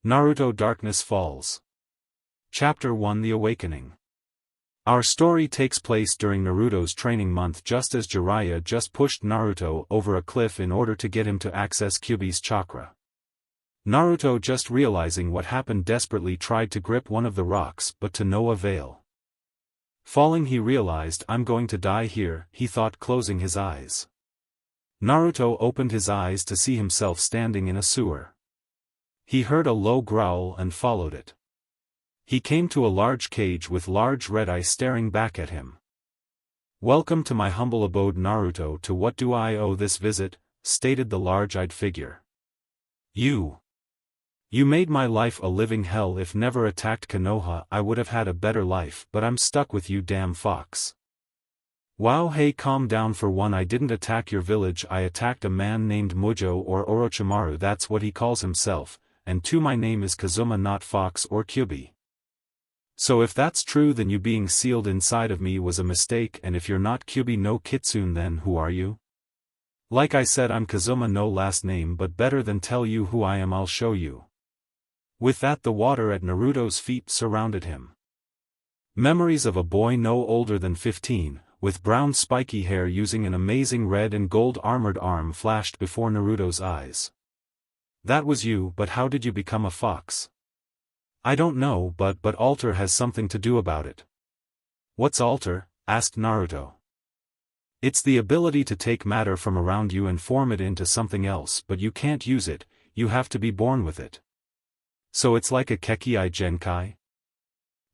Naruto Darkness Falls. Chapter 1 The Awakening. Our story takes place during Naruto's training month just as Jiraiya just pushed Naruto over a cliff in order to get him to access Kyuubi's chakra. Naruto, just realizing what happened, desperately tried to grip one of the rocks but to no avail. Falling, he realized, "I'm going to die here," he thought, closing his eyes. Naruto opened his eyes to see himself standing in a sewer. He heard a low growl and followed it. He came to a large cage with large red eyes staring back at him. "Welcome to my humble abode, Naruto. To what do I owe this visit?" stated the large-eyed figure. You made my life a living hell. If never attacked Konoha, I would have had a better life, but I'm stuck with you, damn fox. Wow, hey, calm down. For one, I didn't attack your village, I attacked a man named Mujo, or Orochimaru, that's what he calls himself, and two, my name is Kazuma, not Fox or Kyuubi. So if that's true, then you being sealed inside of me was a mistake, and if you're not Kyuubi no Kitsune, then who are you? Like I said, I'm Kazuma, no last name, but better than tell you who I am, I'll show you. With that, the water at Naruto's feet surrounded him. Memories of a boy no older than 15, with brown spiky hair using an amazing red and gold armored arm flashed before Naruto's eyes. That was you, but how did you become a fox? I don't know, but altar has something to do about it. What's altar? Asked Naruto. It's the ability to take matter from around you and form it into something else, but you can't use it, you have to be born with it. So it's like a Kekii Genkai?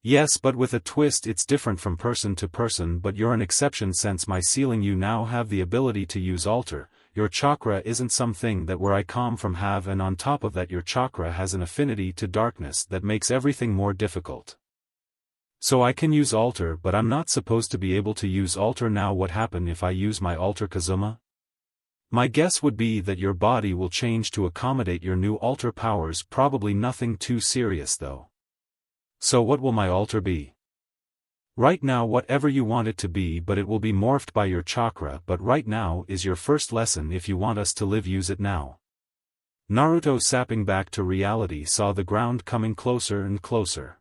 Yes, but with a twist. It's different from person to person, but you're an exception since my sealing you now have the ability to use altar. Your chakra isn't something that where I come from have, and on top of that your chakra has an affinity to darkness that makes everything more difficult. So I can use altar, but I'm not supposed to be able to use altar now. What happen if I use my altar, Kazuma? My guess would be that your body will change to accommodate your new altar powers, probably nothing too serious though. So what will my altar be? Right now, whatever you want it to be, but it will be morphed by your chakra. But right now is your first lesson. If you want us to live, use it now. Naruto, sapping back to reality, saw the ground coming closer and closer.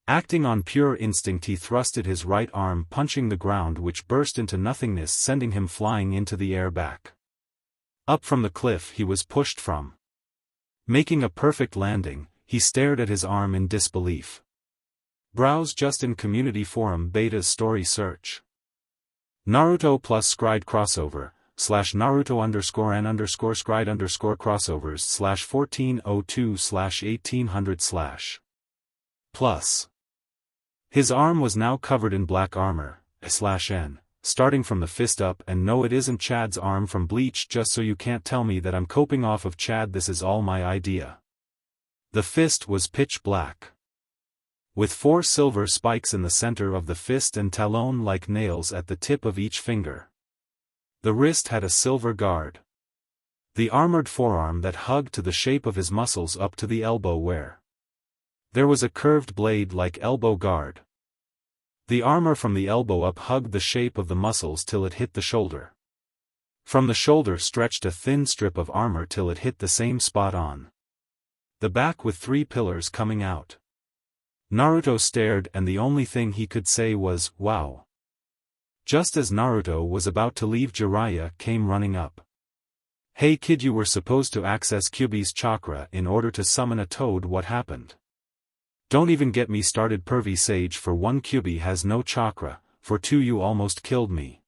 Acting on pure instinct, he thrusted his right arm, punching the ground, which burst into nothingness, sending him flying into the air back up from the cliff he was pushed from. Making a perfect landing, he stared at his arm in disbelief. Browse just in Community Forum Beta's story search. Naruto plus Scride crossover, /Naruto_N_Scride_crossovers /1402/1800/ plus. His arm was now covered in black armor, /N, starting from the fist up, and no, it isn't Chad's arm from Bleach, just so you can't tell me that I'm coping off of Chad, this is all my idea. The fist was pitch black, with 4 silver spikes in the center of the fist and talon-like nails at the tip of each finger. The wrist had a silver guard. The armored forearm that hugged to the shape of his muscles up to the elbow, where there was a curved blade like elbow guard. The armor from the elbow up hugged the shape of the muscles till it hit the shoulder. From the shoulder stretched a thin strip of armor till it hit the same spot on the back, with 3 pillars coming out. Naruto stared, and the only thing he could say was, wow. Just as Naruto was about to leave, Jiraiya came running up. Hey kid, you were supposed to access Kyuubi's chakra in order to summon a toad. What happened? Don't even get me started, pervy sage. For 1, Kyuubi has no chakra, for 2, you almost killed me.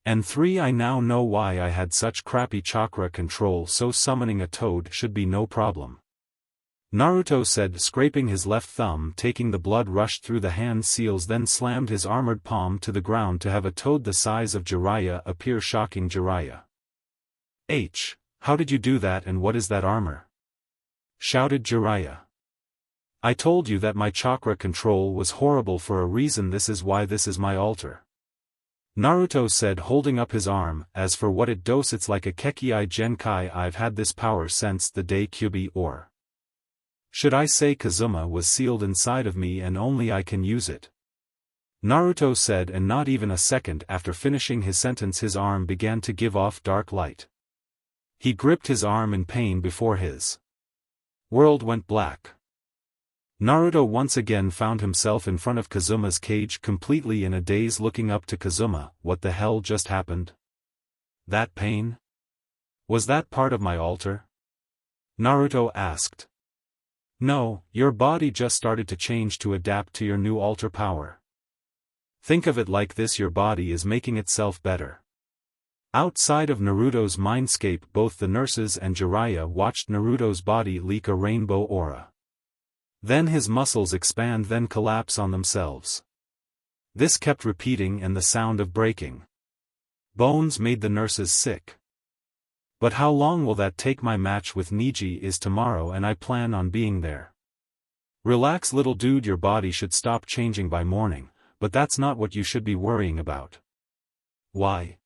And 3, I now know why I had such crappy chakra control, so summoning a toad should be no problem. Naruto said, scraping his left thumb, taking the blood rushed through the hand seals, then slammed his armored palm to the ground to have a toad the size of Jiraiya appear, shocking Jiraiya. How did you do that, and what is that armor? Shouted Jiraiya. I told you that my chakra control was horrible for a reason, this is why this is my altar. Naruto said, holding up his arm. As for what it does, it's like a Kekii Genkai. I've had this power since the day Kyuubi, or should I say Kazuma, was sealed inside of me, and only I can use it. Naruto said, and not even a second after finishing his sentence his arm began to give off dark light. He gripped his arm in pain before his World went black. Naruto once again found himself in front of Kazuma's cage completely in a daze, looking up to Kazuma. What the hell just happened? That pain? Was that part of my altar? Naruto asked. No, your body just started to change to adapt to your new altar power. Think of it like this: your body is making itself better. Outside of Naruto's mindscape, both the nurses and Jiraiya watched Naruto's body leak a rainbow aura. Then his muscles expand, then collapse on themselves. This kept repeating, and the sound of breaking bones made the nurses sick. But how long will that take? My match with Neji is tomorrow and I plan on being there. Relax, little dude, your body should stop changing by morning, but that's not what you should be worrying about. Why?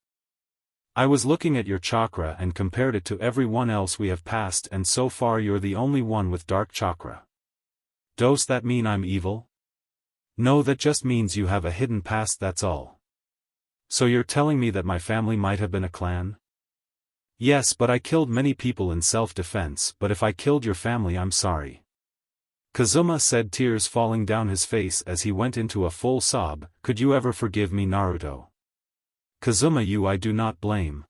I was looking at your chakra and compared it to everyone else we have passed, and so far you're the only one with dark chakra. Does that mean I'm evil? No, that just means you have a hidden past, that's all. So you're telling me that my family might have been a clan? Yes, but I killed many people in self-defense. But if I killed your family, I'm sorry. Kazuma said, tears falling down his face as he went into a full sob. Could you ever forgive me, Naruto? Kazuma, you I do not blame.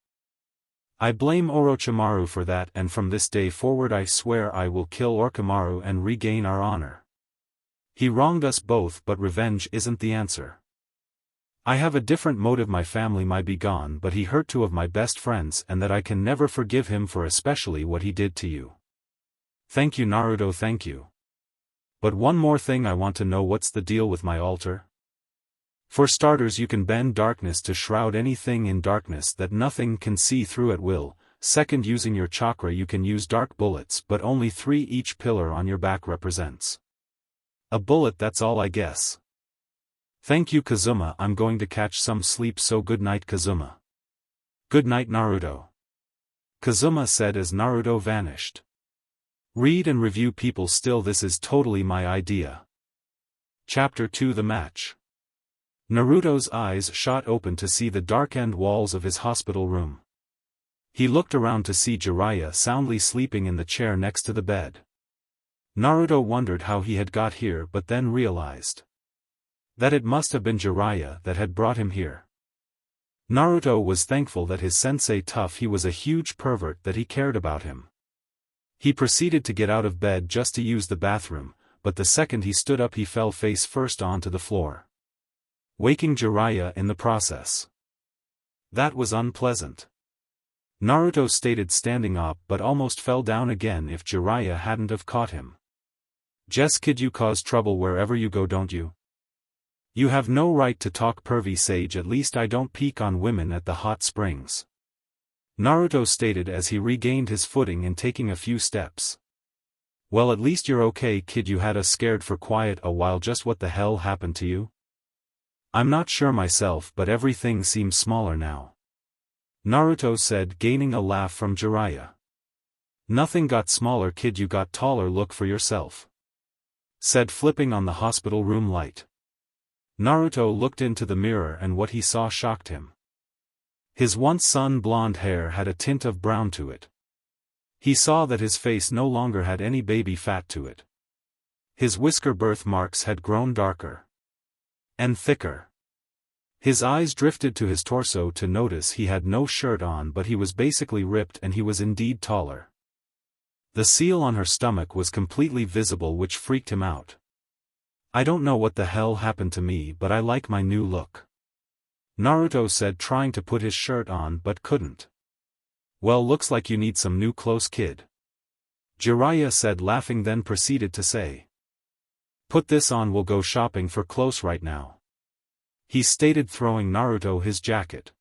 I blame Orochimaru for that, and from this day forward I swear I will kill Orochimaru and regain our honor. He wronged us both, but revenge isn't the answer. I have a different motive. My family might be gone, but he hurt two of my best friends, and that I can never forgive him for, especially what he did to you. Thank you, Naruto, thank you. But one more thing, I want to know what's the deal with my altar? For starters, you can bend darkness to shroud anything in darkness that nothing can see through at will. Second, using your chakra you can use dark bullets, but only 3 each pillar on your back represents a bullet, that's all I guess. Thank you, Kazuma, I'm going to catch some sleep, so good night, Kazuma. Good night, Naruto. Kazuma said as Naruto vanished. Read and review people. Still, this is totally my idea. Chapter 2: The Match. Naruto's eyes shot open to see the dark-end walls of his hospital room. He looked around to see Jiraiya soundly sleeping in the chair next to the bed. Naruto wondered how he had got here, but then realized that it must have been Jiraiya that had brought him here. Naruto was thankful that his sensei Tough he was a huge pervert, that he cared about him. He proceeded to get out of bed just to use the bathroom, but the second he stood up he fell face first onto the floor, waking Jiraiya in the process. That was unpleasant. Naruto stated, standing up, but almost fell down again if Jiraiya hadn't have caught him. Just kid, you cause trouble wherever you go, don't you? You have no right to talk, pervy sage. At least I don't peek on women at the hot springs. Naruto stated as he regained his footing and taking a few steps. Well, at least you're okay, kid. You had us scared for quite a while. Just what the hell happened to you? I'm not sure myself, but everything seems smaller now. Naruto said, gaining a laugh from Jiraiya. Nothing got smaller, kid, you got taller. Look for yourself. Said, flipping on the hospital room light. Naruto looked into the mirror and what he saw shocked him. His once sun-blonde hair had a tint of brown to it. He saw that his face no longer had any baby fat to it. His whisker birthmarks had grown darker and thicker. His eyes drifted to his torso to notice he had no shirt on, but he was basically ripped, and he was indeed taller. The seal on her stomach was completely visible, which freaked him out. I don't know what the hell happened to me, but I like my new look. Naruto said, trying to put his shirt on but couldn't. Well, looks like you need some new clothes, kid. Jiraiya said, laughing, then proceeded to say. Put this on, we'll go shopping for clothes right now. He stated, throwing Naruto his jacket.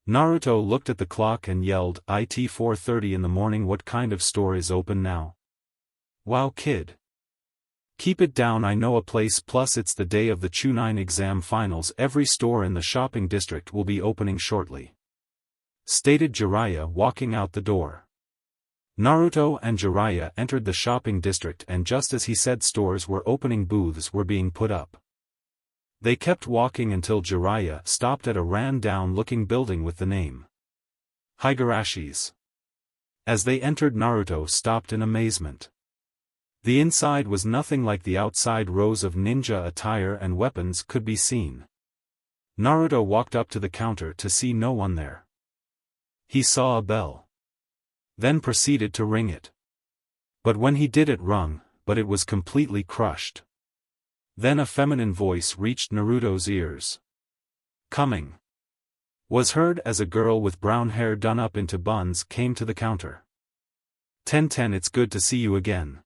Naruto looked at the clock and yelled, "It's 4:30 in the morning, what kind of store is open now?" Wow, kid. Keep it down, I know a place, plus it's the day of the Chunin exam finals, every store in the shopping district will be opening shortly. Stated Jiraiya, walking out the door. Naruto and Jiraiya entered the shopping district, and just as he said, stores were opening, booths were being put up. They kept walking until Jiraiya stopped at a ran-down-looking building with the name Higarashi's. As they entered, Naruto stopped in amazement. The inside was nothing like the outside. Rows of ninja attire and weapons could be seen. Naruto walked up to the counter to see no one there. He saw a bell. Then proceeded to ring it. But when he did, it rung, but it was completely crushed. Then a feminine voice reached Naruto's ears. "Coming," was heard as a girl with brown hair done up into buns came to the counter. "Tenten, it's good to see you again,"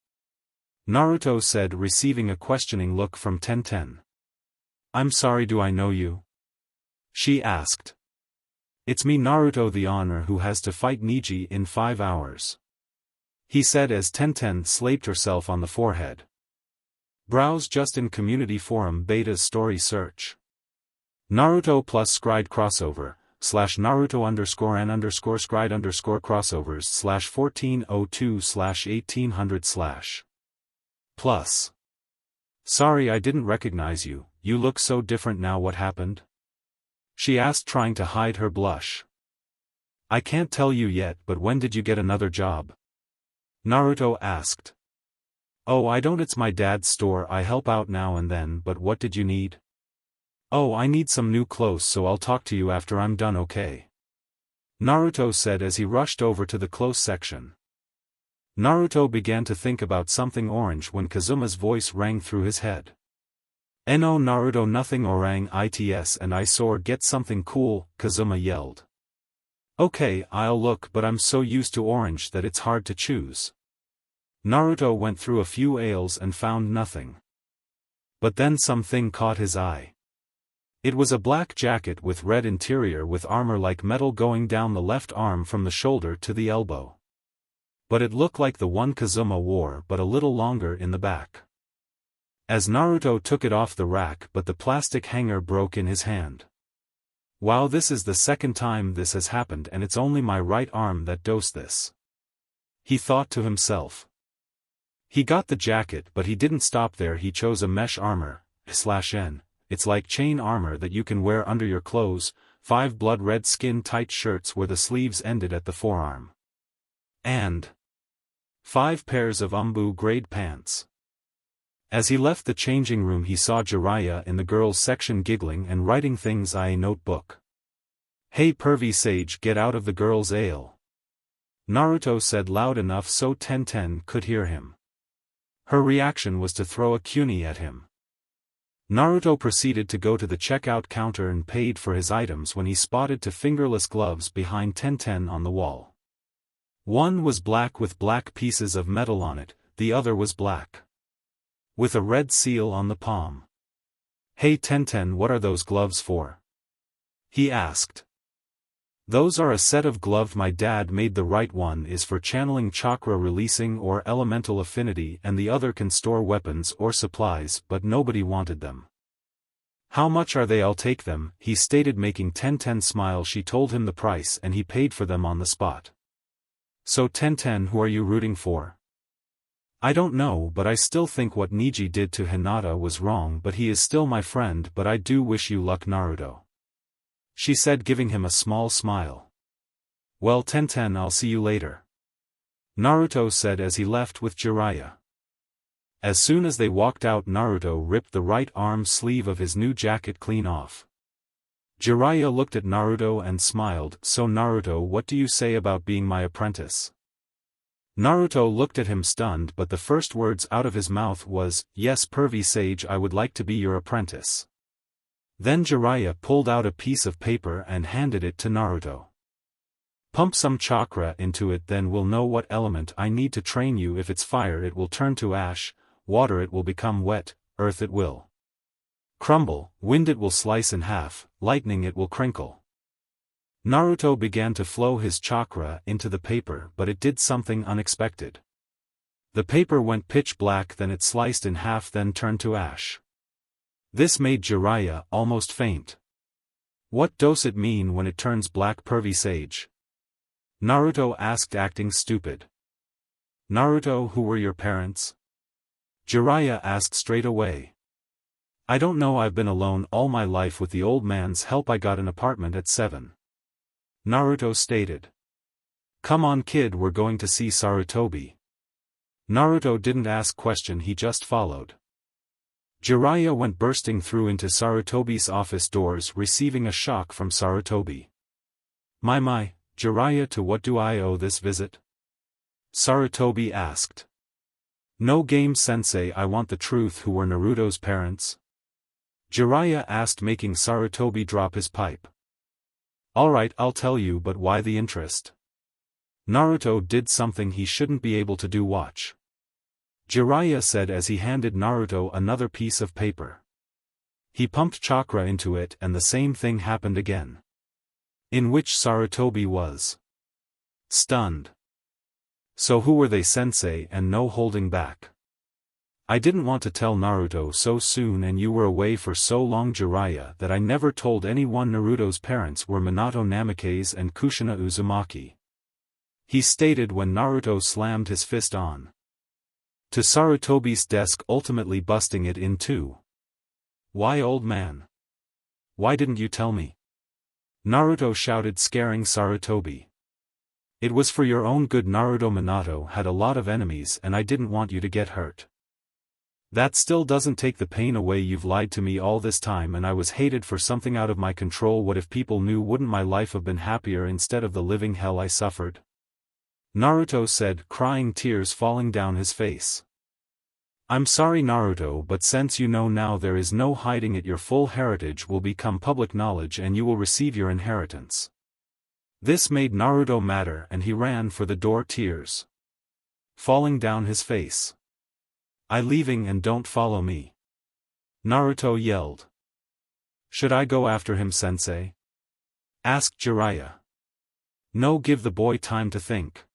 Naruto said, receiving a questioning look from Tenten. "I'm sorry, do I know you?" she asked. "It's me, Naruto, the honor who has to fight Neji in 5 hours," he said as Tenten slapped herself on the forehead. Browse just in community forum beta's story search. Naruto plus Scride crossover, /Naruto_N_Scride_crossovers /1402/1800/ plus. "Sorry, I didn't recognize you, you look so different now. What happened?" she asked, trying to hide her blush. "I can't tell you yet, but when did you get another job?" Naruto asked. "Oh, I don't, it's my dad's store, I help out now and then. But what did you need?" "Oh, I need some new clothes, so I'll talk to you after I'm done, okay?" Naruto said as he rushed over to the clothes section. Naruto began to think about something orange when Kazuma's voice rang through his head. "No, Naruto, nothing orang its and I soar, get something cool," Kazuma yelled. "Okay, I'll look, but I'm so used to orange that it's hard to choose." Naruto went through a few aisles and found nothing. But then something caught his eye. It was a black jacket with red interior with armor like metal going down the left arm from the shoulder to the elbow. But it looked like the one Kazuma wore, but a little longer in the back. As Naruto took it off the rack, but the plastic hanger broke in his hand. "Wow, this is the second time this has happened, and it's only my right arm that does this," he thought to himself. He got the jacket, but he didn't stop there. He chose a mesh armor, /N. It's like chain armor that you can wear under your clothes, 5 blood red skin tight shirts where the sleeves ended at the forearm. And 5 pairs of Umbu grade pants. As he left the changing room, he saw Jiraiya in the girls' section giggling and writing things in a notebook. "Hey pervy sage, get out of the girls' aisle," Naruto said loud enough so Tenten could hear him. Her reaction was to throw a kuni at him. Naruto proceeded to go to the checkout counter and paid for his items when he spotted 2 fingerless gloves behind Tenten on the wall. One was black with black pieces of metal on it, the other was black with a red seal on the palm. "Hey Tenten, what are those gloves for?" he asked. "Those are a set of gloves my dad made. The right one is for channeling chakra releasing or elemental affinity, and the other can store weapons or supplies, but nobody wanted them." "How much are they?" "I'll take them," he stated, making Tenten smile. She told him the price and he paid for them on the spot. "So Tenten, who are you rooting for?" "I don't know, but I still think what Neji did to Hinata was wrong, but he is still my friend. But I do wish you luck, Naruto," she said, giving him a small smile. "Well Tenten, I'll see you later," Naruto said as he left with Jiraiya. As soon as they walked out, Naruto ripped the right arm sleeve of his new jacket clean off. Jiraiya looked at Naruto and smiled. "So Naruto, what do you say about being my apprentice?" Naruto looked at him stunned, but the first words out of his mouth was, "Yes pervy sage, I would like to be your apprentice." Then Jiraiya pulled out a piece of paper and handed it to Naruto. "Pump some chakra into it, then we'll know what element I need to train you. If it's fire, it will turn to ash, water it will become wet, earth it will crumble, wind it will slice in half, lightning it will crinkle." Naruto began to flow his chakra into the paper, but it did something unexpected. The paper went pitch black, then it sliced in half, then turned to ash. This made Jiraiya almost faint. "What does it mean when it turns black, pervy sage?" Naruto asked, acting stupid. "Naruto, who were your parents?" Jiraiya asked straight away. "I don't know, I've been alone all my life. With the old man's help I got an apartment at 7. Naruto stated. "Come on kid, we're going to see Sarutobi." Naruto didn't ask question, he just followed. Jiraiya went bursting through into Sarutobi's office doors, receiving a shock from Sarutobi. My, Jiraiya, to what do I owe this visit? Sarutobi asked. No game sensei, I want the truth. Who were Naruto's parents? Jiraiya asked, making Sarutobi drop his pipe. Alright, I'll tell you, but why the interest? Naruto did something he shouldn't be able to do. Watch. Jiraiya said as he handed Naruto another piece of paper. He pumped chakra into it and the same thing happened again. In which Sarutobi was stunned. So who were they, sensei? And no holding back. I didn't want to tell Naruto so soon, and you were away for so long, Jiraiya, that I never told anyone. Naruto's parents were Minato Namikaze and Kushina Uzumaki. He stated when Naruto slammed his fist on to Sarutobi's desk, ultimately busting it in two. Why, old man? Why didn't you tell me? Naruto shouted, scaring Sarutobi. It was for your own good. Naruto, Minato had a lot of enemies and I didn't want you to get hurt. That still doesn't take the pain away. You've lied to me all this time and I was hated for something out of my control. What if people knew? Wouldn't my life have been happier instead of the living hell I suffered? Naruto said, crying, tears falling down his face. I'm sorry, Naruto, but since you know now, there is no hiding it. Your full heritage will become public knowledge and you will receive your inheritance. This made Naruto madder and he ran for the door, tears falling down his face. I leaving and don't follow me. Naruto yelled. Should I go after him, sensei? Asked Jiraiya. No, give the boy time to think.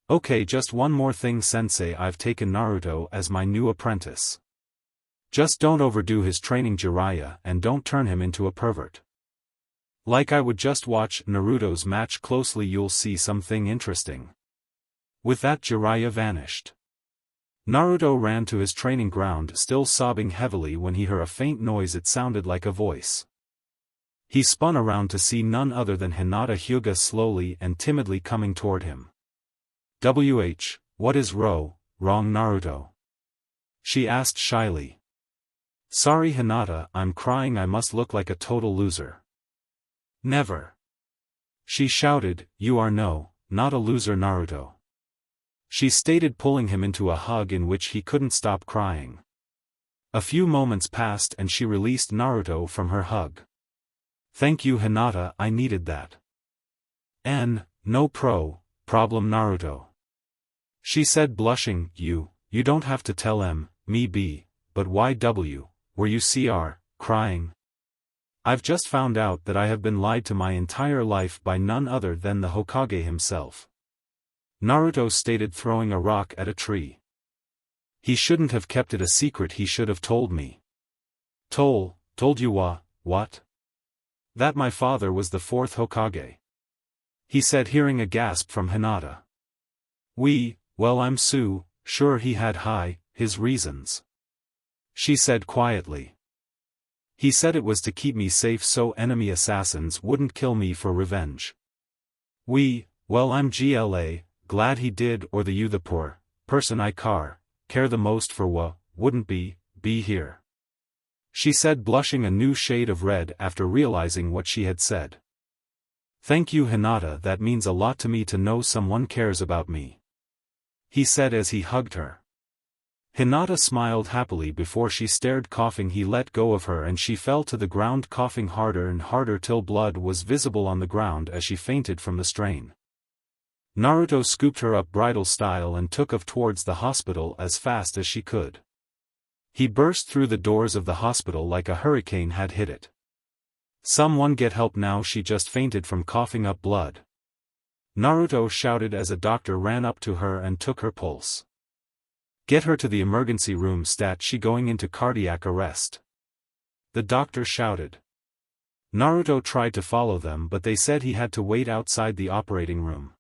Okay, just one more thing, sensei. I've taken Naruto as my new apprentice. Just don't overdo his training, Jiraiya, and don't turn him into a pervert. Like I would. Just watch Naruto's match closely, you'll see something interesting. With that, Jiraiya vanished. Naruto ran to his training ground, still sobbing heavily, when he heard a faint noise. It sounded like a voice. He spun around to see none other than Hinata Hyuga, slowly and timidly coming toward him. What is wrong, Naruto? She asked shyly. Sorry, Hinata, I'm crying. I must look like a total loser. Never. She shouted, you are not a loser, Naruto. She stated, pulling him into a hug in which he couldn't stop crying. A few moments passed and she released Naruto from her hug. Thank you, Hinata, I needed that. No problem, Naruto. She said, blushing, you don't have to tell me, but why were you crying? I've just found out that I have been lied to my entire life by none other than the Hokage himself. Naruto stated, throwing a rock at a tree. He shouldn't have kept it a secret, he should have told me. Told you what? That my father was the fourth Hokage. He said, hearing a gasp from Hinata. Well, I'm sure he had his reasons. She said quietly. He said it was to keep me safe so enemy assassins wouldn't kill me for revenge. Well, I'm glad he did, or the poor person I care the most for wouldn't be here. She said, blushing a new shade of red after realizing what she had said. Thank you, Hinata, that means a lot to me to know someone cares about me. He said as he hugged her. Hinata smiled happily before she stared, coughing. He let go of her and she fell to the ground, coughing harder and harder till blood was visible on the ground as she fainted from the strain. Naruto scooped her up bridal style and took off towards the hospital as fast as she could. He burst through the doors of the hospital like a hurricane had hit it. Someone get help now, she just fainted from coughing up blood. Naruto shouted as a doctor ran up to her and took her pulse. Get her to the emergency room, she going into cardiac arrest. The doctor shouted. Naruto tried to follow them, but they said he had to wait outside the operating room.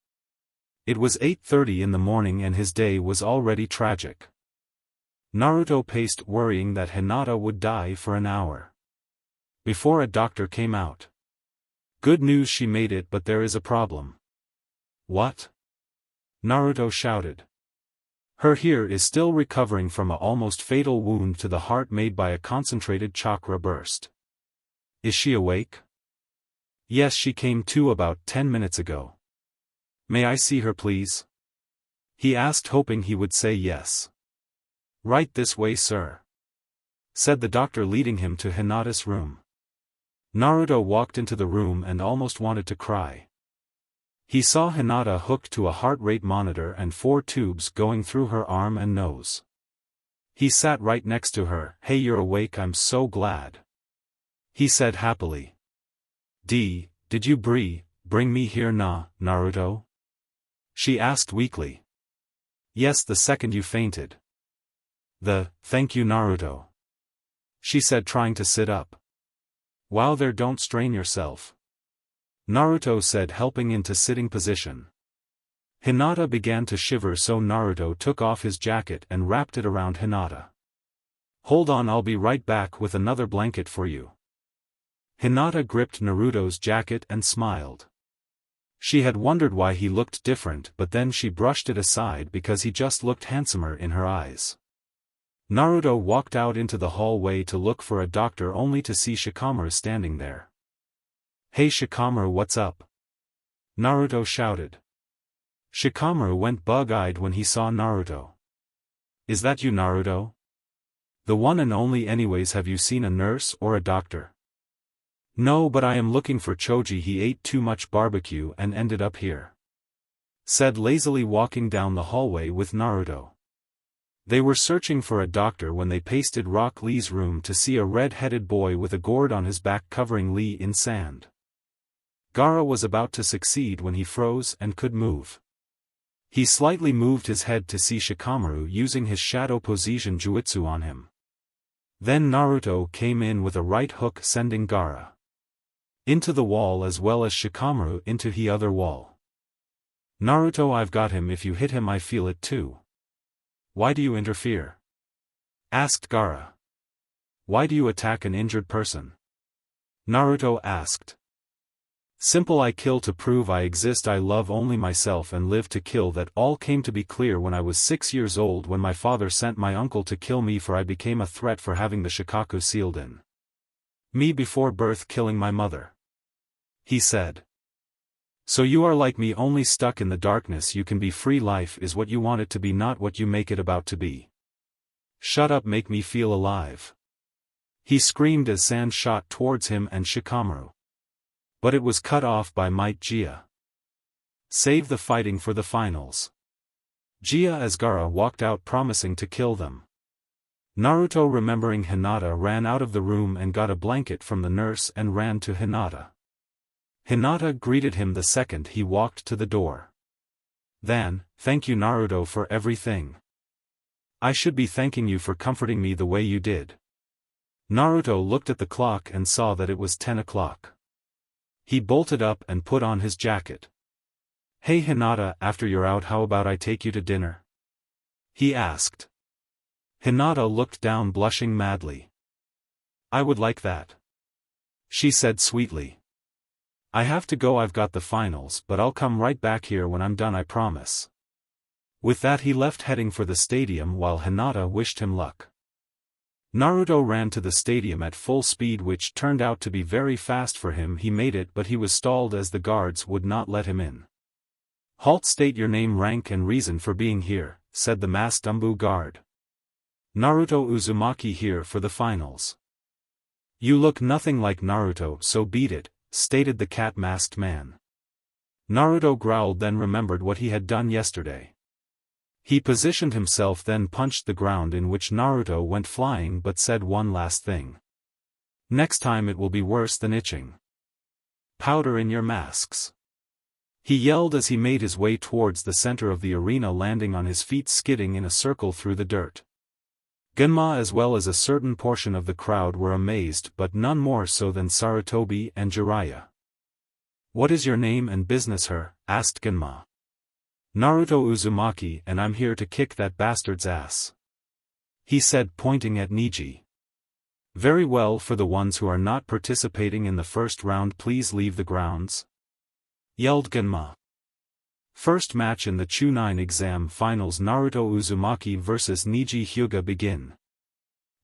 It was 8:30 in the morning and his day was already tragic. Naruto paced, worrying that Hinata would die for an hour before a doctor came out. Good news, she made it, but there is a problem. What? Naruto shouted. Her here is still recovering from a almost fatal wound to the heart made by a concentrated chakra burst. Is she awake? Yes, she came to about 10 minutes ago. May I see her please? He asked, hoping he would say yes. Right this way, sir, said the doctor, leading him to Hinata's room. Naruto walked into the room and almost wanted to cry. He saw Hinata hooked to a heart rate monitor and 4 tubes going through her arm and nose. He sat right next to her. Hey, you're awake, I'm so glad, he said happily. Did you bring me here Naruto? She asked weakly. Yes, the second you fainted. Thank you Naruto, she said, trying to sit up. Wow, there, don't strain yourself, Naruto said, helping into sitting position. Hinata began to shiver, so Naruto took off his jacket and wrapped it around Hinata. Hold on, I'll be right back with another blanket for you. Hinata gripped Naruto's jacket and smiled. She had wondered why he looked different, but then she brushed it aside because he just looked handsomer in her eyes. Naruto walked out into the hallway to look for a doctor, only to see Shikamaru standing there. Hey Shikamaru, what's up? Naruto shouted. Shikamaru went bug-eyed when he saw Naruto. Is that you, Naruto? The one and only. Anyways, have you seen a nurse or a doctor? No, but I am looking for Choji. He ate too much barbecue and ended up here, said lazily, walking down the hallway with Naruto. They were searching for a doctor when they pasted Rock Lee's room to see a red-headed boy with a gourd on his back covering Lee in sand. Gaara was about to succeed when he froze and could move. He slightly moved his head to see Shikamaru using his shadow possession jutsu on him. Then Naruto came in with a right hook, sending Gaara into the wall as well as Shikamaru into the other wall. Naruto, I've got him. If you hit him, I feel it too. Why do you interfere? Asked Gaara. Why do you attack an injured person? Naruto asked. Simple, I kill to prove I exist. I love only myself and live to kill. That all came to be clear when I was 6 years old, when my father sent my uncle to kill me, for I became a threat for having the Shikaku sealed in me before birth, killing my mother, he said. So you are like me, only stuck in the darkness. You can be free. Life is what you want it to be, not what you make it about to be. Shut up, make me feel alive, he screamed as sand shot towards him and Shikamaru. But it was cut off by Might Gia. Save the fighting for the finals. Gia as Gaara walked out, promising to kill them. Naruto, remembering Hinata, ran out of the room and got a blanket from the nurse and ran to Hinata. Hinata greeted him the second he walked to the door. Then, thank you Naruto for everything. I should be thanking you for comforting me the way you did. Naruto looked at the clock and saw that it was 10 o'clock. He bolted up and put on his jacket. Hey Hinata, after you're out, how about I take you to dinner? He asked. Hinata looked down, blushing madly. I would like that, she said sweetly. I have to go, I've got the finals, but I'll come right back here when I'm done, I promise. With that he left, heading for the stadium, while Hinata wished him luck. Naruto ran to the stadium at full speed, which turned out to be very fast for him. He made it, but he was stalled as the guards would not let him in. Halt, state your name, rank and reason for being here, said the masked Umbu guard. Naruto Uzumaki, here for the finals. You look nothing like Naruto, so beat it, stated the cat-masked man. Naruto growled, then remembered what he had done yesterday. He positioned himself, then punched the ground, in which Naruto went flying, but said one last thing. Next time it will be worse than itching. Powder in your masks, he yelled as he made his way towards the center of the arena, landing on his feet, skidding in a circle through the dirt. Genma as well as a certain portion of the crowd were amazed, but none more so than Sarutobi and Jiraiya. What is your name and business, her? Asked Genma. Naruto Uzumaki, and I'm here to kick that bastard's ass, he said, pointing at Niji. Very well, for the ones who are not participating in the first round, please leave the grounds, yelled Genma. First match in the Chunin exam finals. Naruto Uzumaki vs Neji Hyuga begin.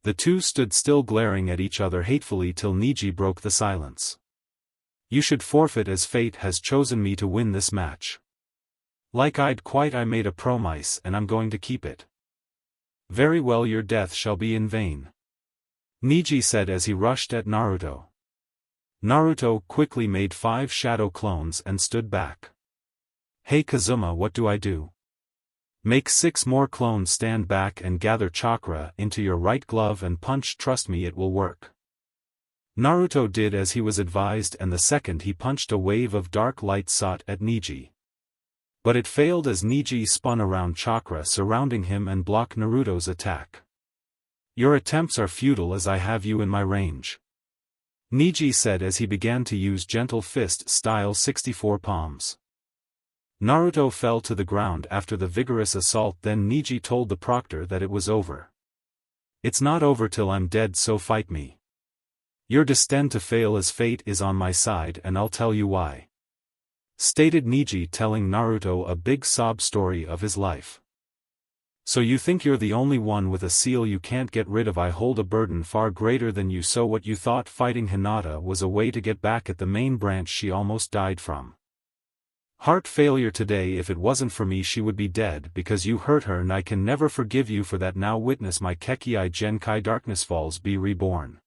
The two stood still glaring at each other hatefully till Neji broke the silence. You should forfeit as fate has chosen me to win this match. Like I made a promise and I'm going to keep it. Very well, your death shall be in vain. Neji said as he rushed at Naruto. Naruto quickly made 5 shadow clones and stood back. Hey Kazuma, what do I do? Make 6 more clones, stand back and gather chakra into your right glove and punch, trust me it will work. Naruto did as he was advised, and the second he punched, a wave of dark light sought at Neji. But it failed as Neji spun around chakra surrounding him and blocked Naruto's attack. Your attempts are futile as I have you in my range. Neji said as he began to use gentle fist style 64 palms. Naruto fell to the ground after the vigorous assault. Then Neji told the proctor that it was over. It's not over till I'm dead, so fight me. You're destined to fail as fate is on my side, and I'll tell you why. Stated Neji, telling Naruto a big sob story of his life. So you think you're the only one with a seal you can't get rid of? I hold a burden far greater than you. So what you thought fighting Hinata was a way to get back at the main branch she almost died from? Heart failure today. If it wasn't for me she would be dead because you hurt her, and I can never forgive you for that. Now witness my Kekii Genkai Darkness Falls be reborn.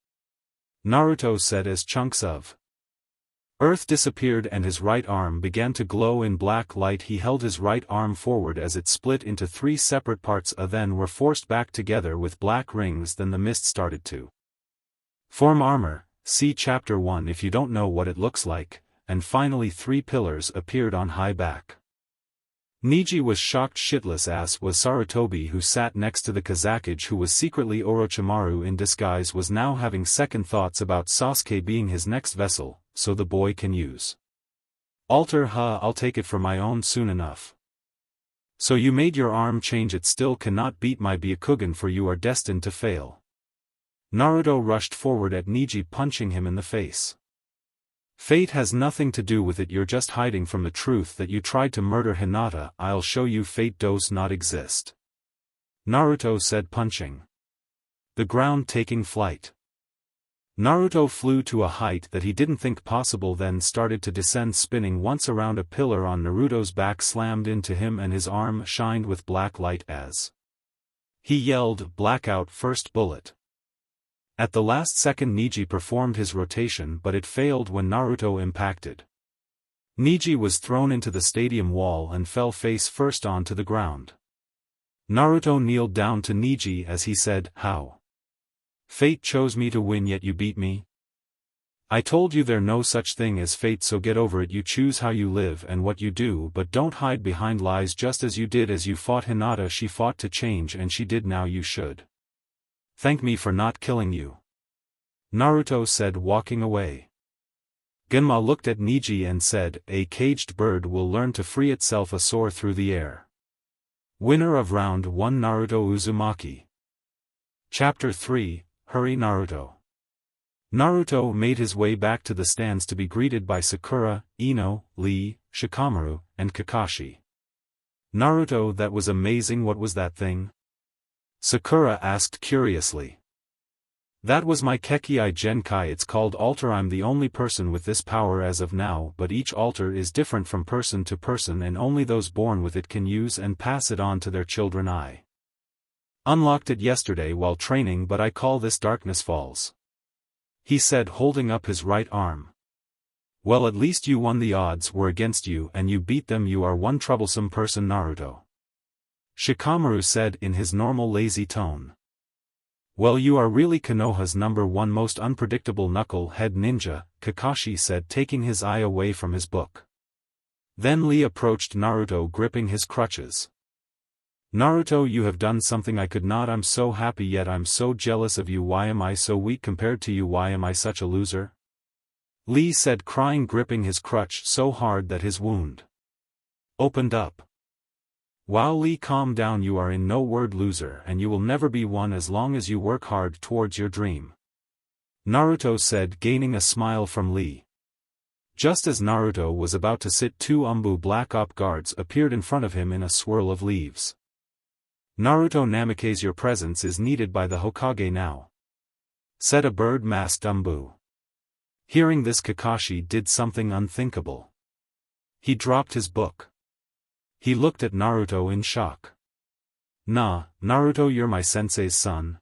Naruto said as chunks of earth disappeared and his right arm began to glow in black light. He held his right arm forward as it split into 3 separate parts, then were forced back together with black rings. Then the mist started to form armor. See chapter 1 if you don't know what it looks like. And finally 3 pillars appeared on high back. Neji was shocked shitless, as was Sarutobi, who sat next to the Kazakage, who was secretly Orochimaru in disguise, was now having second thoughts about Sasuke being his next vessel, so the boy can use altar. I'll take it for my own soon enough. So you made your arm change, it still cannot beat my Byakugan, for you are destined to fail. Naruto rushed forward at Neji, punching him in the face. Fate has nothing to do with it, you're just hiding from the truth that you tried to murder Hinata. I'll show you fate does not exist. Naruto said, punching the ground, taking flight. Naruto flew to a height that he didn't think possible, then started to descend, spinning once around a pillar on Naruto's back, slammed into him, and his arm shined with black light as he yelled, blackout, first bullet. At the last second Neji performed his rotation, but it failed when Naruto impacted. Neji was thrown into the stadium wall and fell face first onto the ground. Naruto kneeled down to Neji as he said, how? Fate chose me to win, yet you beat me? I told you there's no such thing as fate, so get over it. You choose how you live and what you do, but don't hide behind lies, just as you did as you fought Hinata. She fought to change and she did. Now you should thank me for not killing you. Naruto said, walking away. Genma looked at Neji and said, a caged bird will learn to free itself. A soar through the air. Winner of Round 1 Naruto Uzumaki. Chapter 3, Hurry Naruto. Naruto made his way back to the stands to be greeted by Sakura, Ino, Lee, Shikamaru, and Kakashi. Naruto, that was amazing. What was that thing? Sakura asked curiously. That was my Kekii Genkai, it's called altar. I'm the only person with this power as of now, but each altar is different from person to person, and only those born with it can use and pass it on to their children. I unlocked it yesterday while training, but I call this Darkness Falls, he said, holding up his right arm. Well, at least you won. The odds were against you and you beat them. You are one troublesome person, Naruto, Shikamaru said in his normal lazy tone. Well, you are really Konoha's #1 most unpredictable knuckle-head ninja, Kakashi said, taking his eye away from his book. Then Lee approached Naruto, gripping his crutches. Naruto, you have done something I could not. I'm so happy, yet I'm so jealous of you. Why am I so weak compared to you? Why am I such a loser? Lee said, crying, gripping his crutch so hard that his wound opened up. Wow, Lee, calm down. You are in no word loser, and you will never be one as long as you work hard towards your dream, Naruto said, gaining a smile from Lee. Just as Naruto was about to sit, two Black Op guards appeared in front of him in a swirl of leaves. "Naruto Namikaze, your presence is needed by the Hokage now," said a bird-masked Hearing this, Kakashi did something unthinkable. He dropped his book. He looked at Naruto in shock. "Nah, Naruto, you're my sensei's son.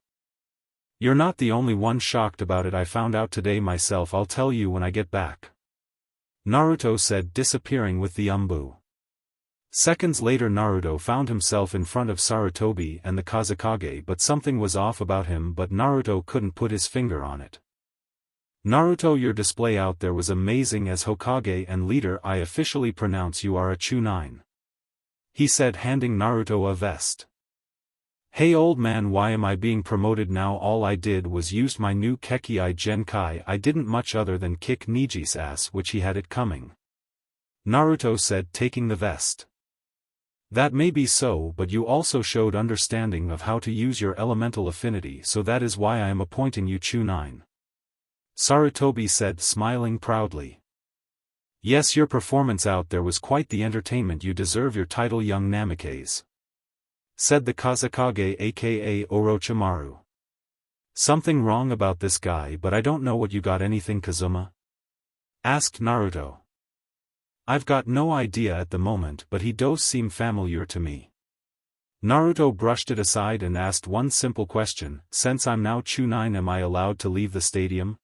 You're not the only one shocked about it. I found out today myself. I'll tell you when I get back," Naruto said, disappearing with the Seconds later, Naruto found himself in front of Sarutobi and the Kazekage, but something was off about him, but Naruto couldn't put his finger on it. "Naruto, your display out there was amazing. As Hokage and leader, I officially pronounce you are a Chunin," he said, handing Naruto a vest. "Hey old man, why am I being promoted now? All I did was used my new Kekkei Genkai. I didn't much other than kick Niji's ass, which he had it coming," Naruto said, taking the vest. "That may be so, but you also showed understanding of how to use your elemental affinity, so that is why I am appointing you Chunin," Sarutobi said, smiling proudly. "Yes, your performance out there was quite the entertainment. You deserve your title, young Namikaze," said the Kazekage, aka Orochimaru. "Something wrong about this guy, but I don't know what you got. Anything, Kazuma?" asked Naruto. "I've got no idea at the moment, but he does seem familiar to me." Naruto brushed it aside and asked one simple question: "Since I'm now Chunin, am I allowed to leave the stadium?"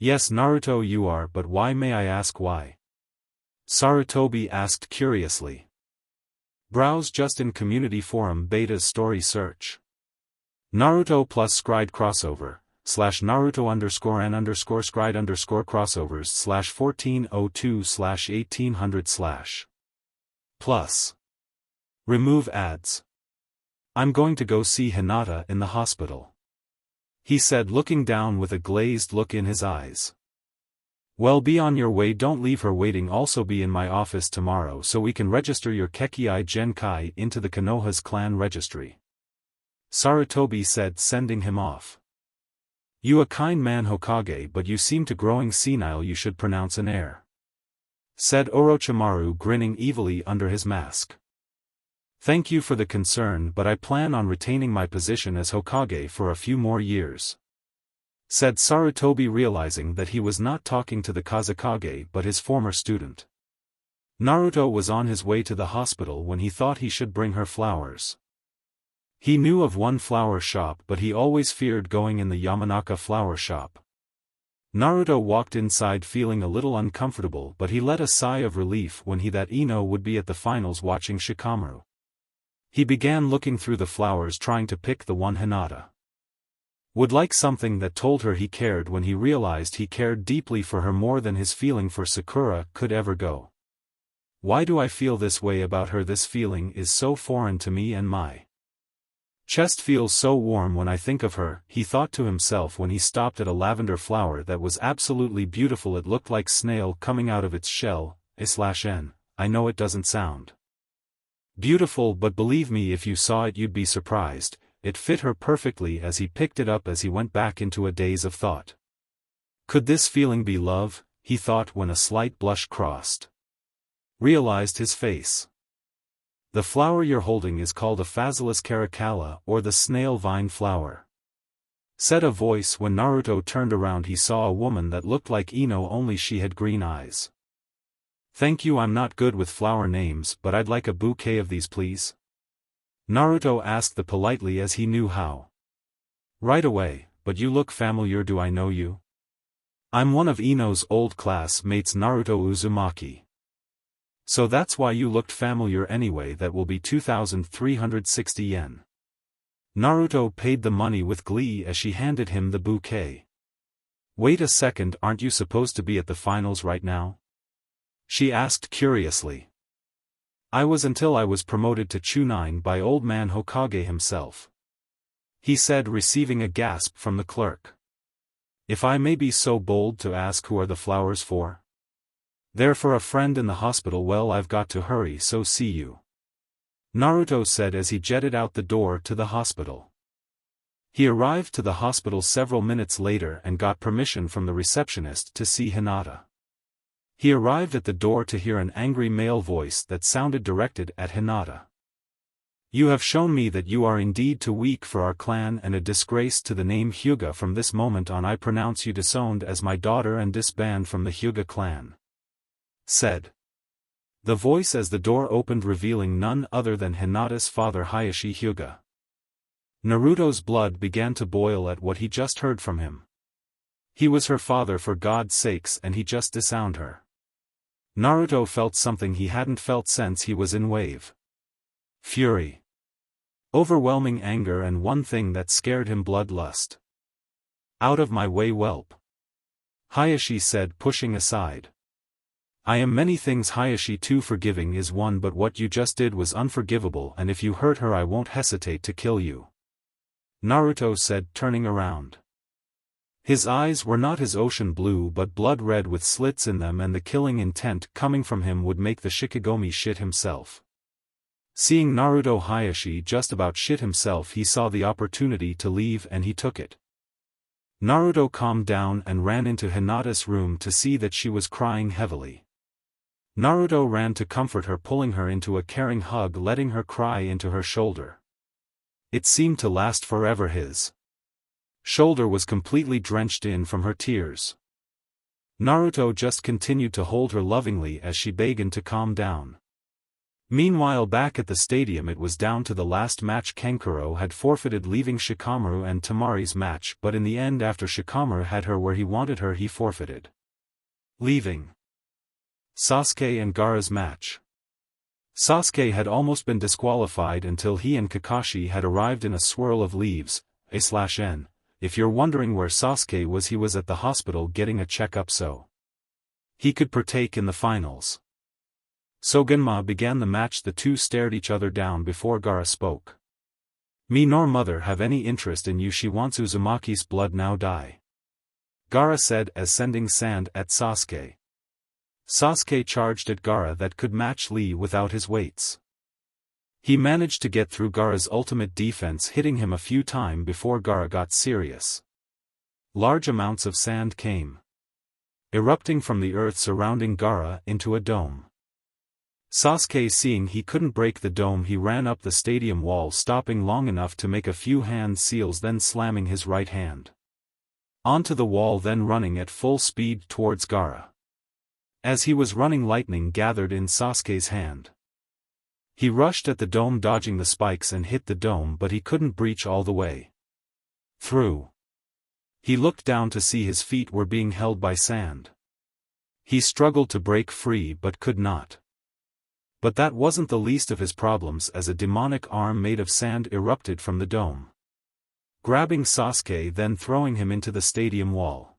"Yes, Naruto, you are, but why, may I ask why?" Sarutobi asked curiously. Browse just in Community Forum Beta's story search Naruto plus Scried crossover /Naruto_N_Scried_crossovers /1402/1800/ plus. Remove ads. "I'm going to go see Hinata in the hospital," he said, looking down with a glazed look in his eyes. "Well, be on your way. Don't leave her waiting. Also be in my office tomorrow so we can register your Kekkei Genkai into the Konoha's clan registry," Sarutobi said, sending him off. "You a kind man, Hokage, but you seem to growing senile. You should pronounce an heir," said Orochimaru, grinning evilly under his mask. "Thank you for the concern, but I plan on retaining my position as Hokage for a few more years," said Sarutobi, realizing that he was not talking to the Kazekage but his former student. Naruto was on his way to the hospital when he thought he should bring her flowers. He knew of one flower shop, but he always feared going in the Yamanaka flower shop. Naruto walked inside feeling a little uncomfortable, but he let a sigh of relief when that Ino would be at the finals watching Shikamaru. He began looking through the flowers, trying to pick the one Hinata would like, something that told her he cared, when he realized he cared deeply for her, more than his feeling for Sakura could ever go. "Why do I feel this way about her? This feeling is so foreign to me, and my chest feels so warm when I think of her," he thought to himself when he stopped at a lavender flower that was absolutely beautiful. It looked like snail coming out of its shell. /N. I know it doesn't sound beautiful, but believe me, if you saw it you'd be surprised. It fit her perfectly. As he picked it up, as he went back into a daze of thought. Could this feeling be love? He thought, when a slight blush realized his face. "The flower you're holding is called a Phaseolus caracalla, or the snail vine flower," said a voice. When Naruto turned around, he saw a woman that looked like Ino, only she had green eyes. "Thank you, I'm not good with flower names, but I'd like a bouquet of these, please," Naruto asked politely, as he knew how. "Right away, but you look familiar. Do I know you?" "I'm one of Ino's old classmates, Naruto Uzumaki." "So that's why you looked familiar anyway. That will be 2,360 yen. Naruto paid the money with glee as she handed him the bouquet. "Wait a second, aren't you supposed to be at the finals right now?" she asked curiously. "I was, until I was promoted to Chunin by old man Hokage himself," he said, receiving a gasp from the clerk. "If I may be so bold to ask, who are the flowers for?" "They're for a friend in the hospital." "Well, I've got to hurry, so see you," Naruto said as he jetted out the door to the hospital. He arrived to the hospital several minutes later and got permission from the receptionist to see Hinata. He arrived at the door to hear an angry male voice that sounded directed at Hinata. You have shown me that you are indeed too weak for our clan and a disgrace to the name Hyuga. From this moment on I pronounce you disowned as my daughter and disband from the Hyuga clan. Said the voice as the door opened, revealing none other than Hinata's father Hayashi Hyuga. Naruto's blood began to boil at what he just heard from him. He was her father for God's sakes, and he just disowned her. Naruto felt something he hadn't felt since he was in Wave. Fury. Overwhelming anger, and one thing that scared him, bloodlust. Out of my way, whelp. Hayashi said, pushing aside. I am many things, Hayashi. Too forgiving is one, but what you just did was unforgivable, and if you hurt her I won't hesitate to kill you. Naruto said, turning around. His eyes were not his ocean blue but blood red with slits in them, and the killing intent coming from him would make the Shikigami shit himself. Seeing Naruto Hayashi just about shit himself, he saw the opportunity to leave and he took it. Naruto calmed down and ran into Hinata's room to see that she was crying heavily. Naruto ran to comfort her, pulling her into a caring hug, letting her cry into her shoulder. It seemed to last forever. His shoulder was completely drenched in from her tears. Naruto just continued to hold her lovingly as she begged to calm down. Meanwhile, back at the stadium, it was down to the last match. Kankuro had forfeited, leaving Shikamaru and Tamari's match, but in the end, after Shikamaru had her where he wanted her, he forfeited, leaving Sasuke and Gaara's match. Sasuke had almost been disqualified until he and Kakashi had arrived in a swirl of leaves. A/N. If you're wondering where Sasuke was, he was at the hospital getting a checkup so he could partake in the finals. Sogenma began the match. The two stared each other down before Gaara spoke. Me nor mother have any interest in you. She wants Uzumaki's blood, now die. Gaara said as sending sand at Sasuke. Sasuke charged at Gaara that could match Lee without his weights. He managed to get through Gaara's ultimate defense, hitting him a few times before Gaara got serious. Large amounts of sand came erupting from the earth surrounding Gaara into a dome. Sasuke, seeing he couldn't break the dome, he ran up the stadium wall, stopping long enough to make a few hand seals, then slamming his right hand onto the wall, then running at full speed towards Gaara. As he was running, lightning gathered in Sasuke's hand. He rushed at the dome, dodging the spikes, and hit the dome, but he couldn't breach all the way through. He looked down to see his feet were being held by sand. He struggled to break free but could not. But that wasn't the least of his problems, as a demonic arm made of sand erupted from the dome, grabbing Sasuke, then throwing him into the stadium wall.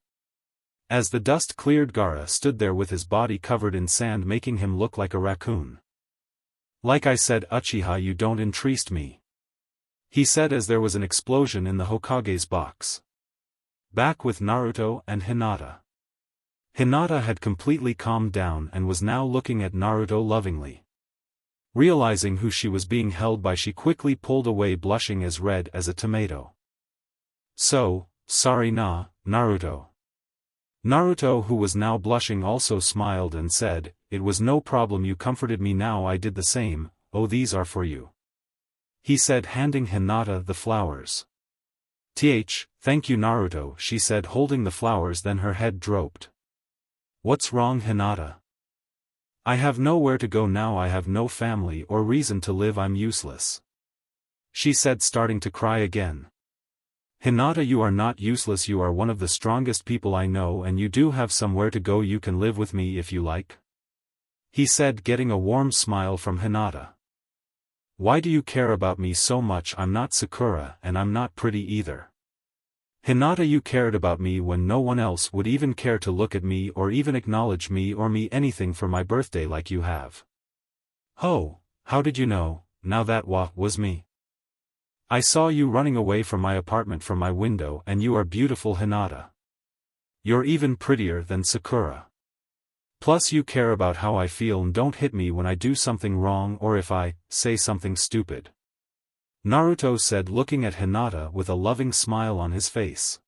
As the dust cleared, Gaara stood there with his body covered in sand, making him look like a raccoon. Like I said, Uchiha, you don't interest me, he said as there was an explosion in the Hokage's box. Back with Naruto and Hinata. Hinata had completely calmed down and was now looking at Naruto lovingly. Realizing who she was being held by, she quickly pulled away, blushing as red as a tomato. So, sorry Naruto. Naruto, who was now blushing, also smiled and said, it was no problem, you comforted me, now I did the same. Oh, these are for you, he said, handing Hinata the flowers. Thank you Naruto, she said, holding the flowers, then her head drooped. What's wrong, Hinata? I have nowhere to go now, I have no family or reason to live, I'm useless, she said, starting to cry again. Hinata, you are not useless, you are one of the strongest people I know, and you do have somewhere to go, you can live with me if you like, he said, getting a warm smile from Hinata. Why do you care about me so much? I'm not Sakura and I'm not pretty either. Hinata, you cared about me when no one else would even care to look at me or even acknowledge me or me anything for my birthday like you have. Oh, how did you know? Now that was me. I saw you running away from my apartment from my window, and you are beautiful, Hinata. You're even prettier than Sakura. Plus you care about how I feel and don't hit me when I do something wrong or if I say something stupid, Naruto said, looking at Hinata with a loving smile on his face.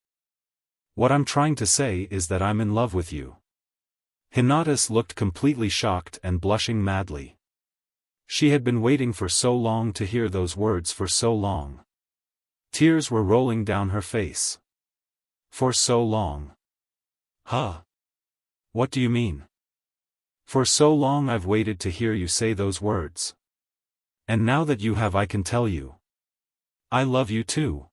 What I'm trying to say is that I'm in love with you. Hinata looked completely shocked and blushing madly. She had been waiting for so long to hear those words for so long. Tears were rolling down her face. For so long. Huh? What do you mean? For so long I've waited to hear you say those words. And now that you have, I can tell you. I love you too.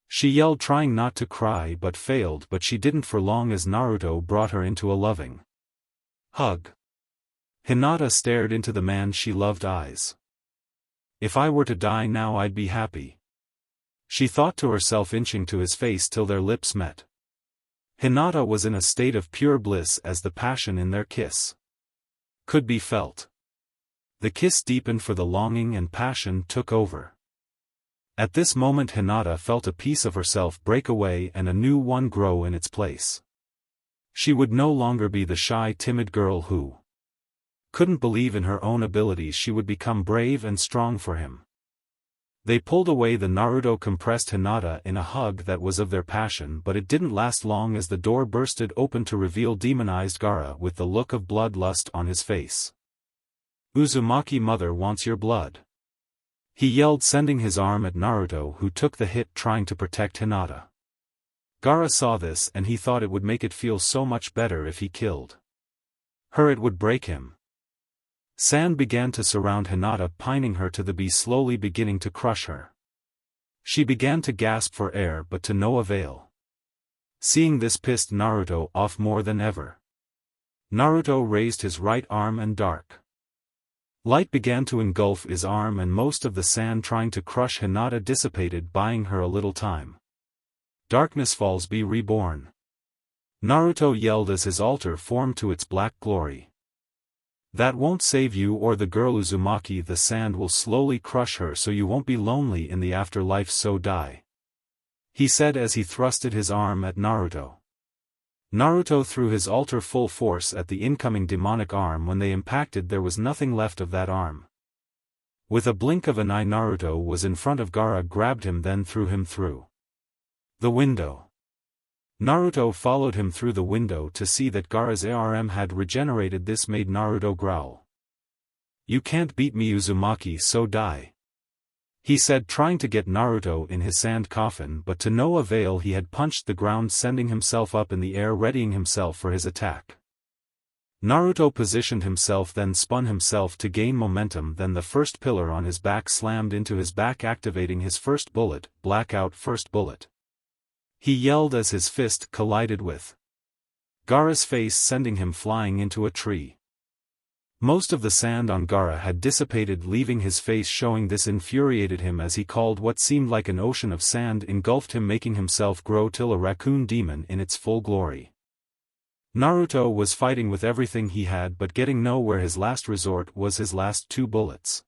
She yelled, trying not to cry, but failed, but she didn't for long as Naruto brought her into a loving hug. Hinata stared into the man she loved eyes. If I were to die now I'd be happy, she thought to herself, inching to his face till their lips met. Hinata was in a state of pure bliss as the passion in their kiss could be felt. The kiss deepened, for the longing and passion took over. At this moment Hinata felt a piece of herself break away and a new one grow in its place. She would no longer be the shy, timid girl who couldn't believe in her own abilities. She would become brave and strong for him. They pulled away. The Naruto compressed Hinata in a hug that was of their passion, but it didn't last long as the door bursted open to reveal demonized Gaara with the look of bloodlust on his face. Uzumaki, mother wants your blood, he yelled, sending his arm at Naruto, who took the hit trying to protect Hinata. Gaara saw this and he thought it would make it feel so much better if he killed her. It would break him. Sand began to surround Hinata, pining her to the bee, slowly beginning to crush her. She began to gasp for air, but to no avail. Seeing this pissed Naruto off more than ever. Naruto raised his right arm and dark light began to engulf his arm, and most of the sand trying to crush Hinata dissipated, buying her a little time. Darkness falls, be reborn, Naruto yelled as his altar formed to its black glory. That won't save you or the girl Uzumaki. The sand will slowly crush her so you won't be lonely in the afterlife, so die, he said as he thrusted his arm at Naruto. Naruto threw his altar full force at the incoming demonic arm. When they impacted, there was nothing left of that arm. With a blink of an eye, Naruto was in front of Gaara, grabbed him, then threw him through the window. Naruto followed him through the window to see that Gaara's arm had regenerated. This made Naruto growl. You can't beat me, Uzumaki, so die, he said, trying to get Naruto in his sand coffin, but to no avail. He had punched the ground, sending himself up in the air, readying himself for his attack. Naruto positioned himself, then spun himself to gain momentum. Then the first pillar on his back slammed into his back, activating his first bullet, blackout first bullet, he yelled as his fist collided with Gaara's face, sending him flying into a tree. Most of the sand on Gaara had dissipated, leaving his face showing. This infuriated him as he called. What seemed like an ocean of sand engulfed him, making himself grow till a raccoon demon in its full glory. Naruto was fighting with everything he had, but getting nowhere. His last resort was his last 2 bullets.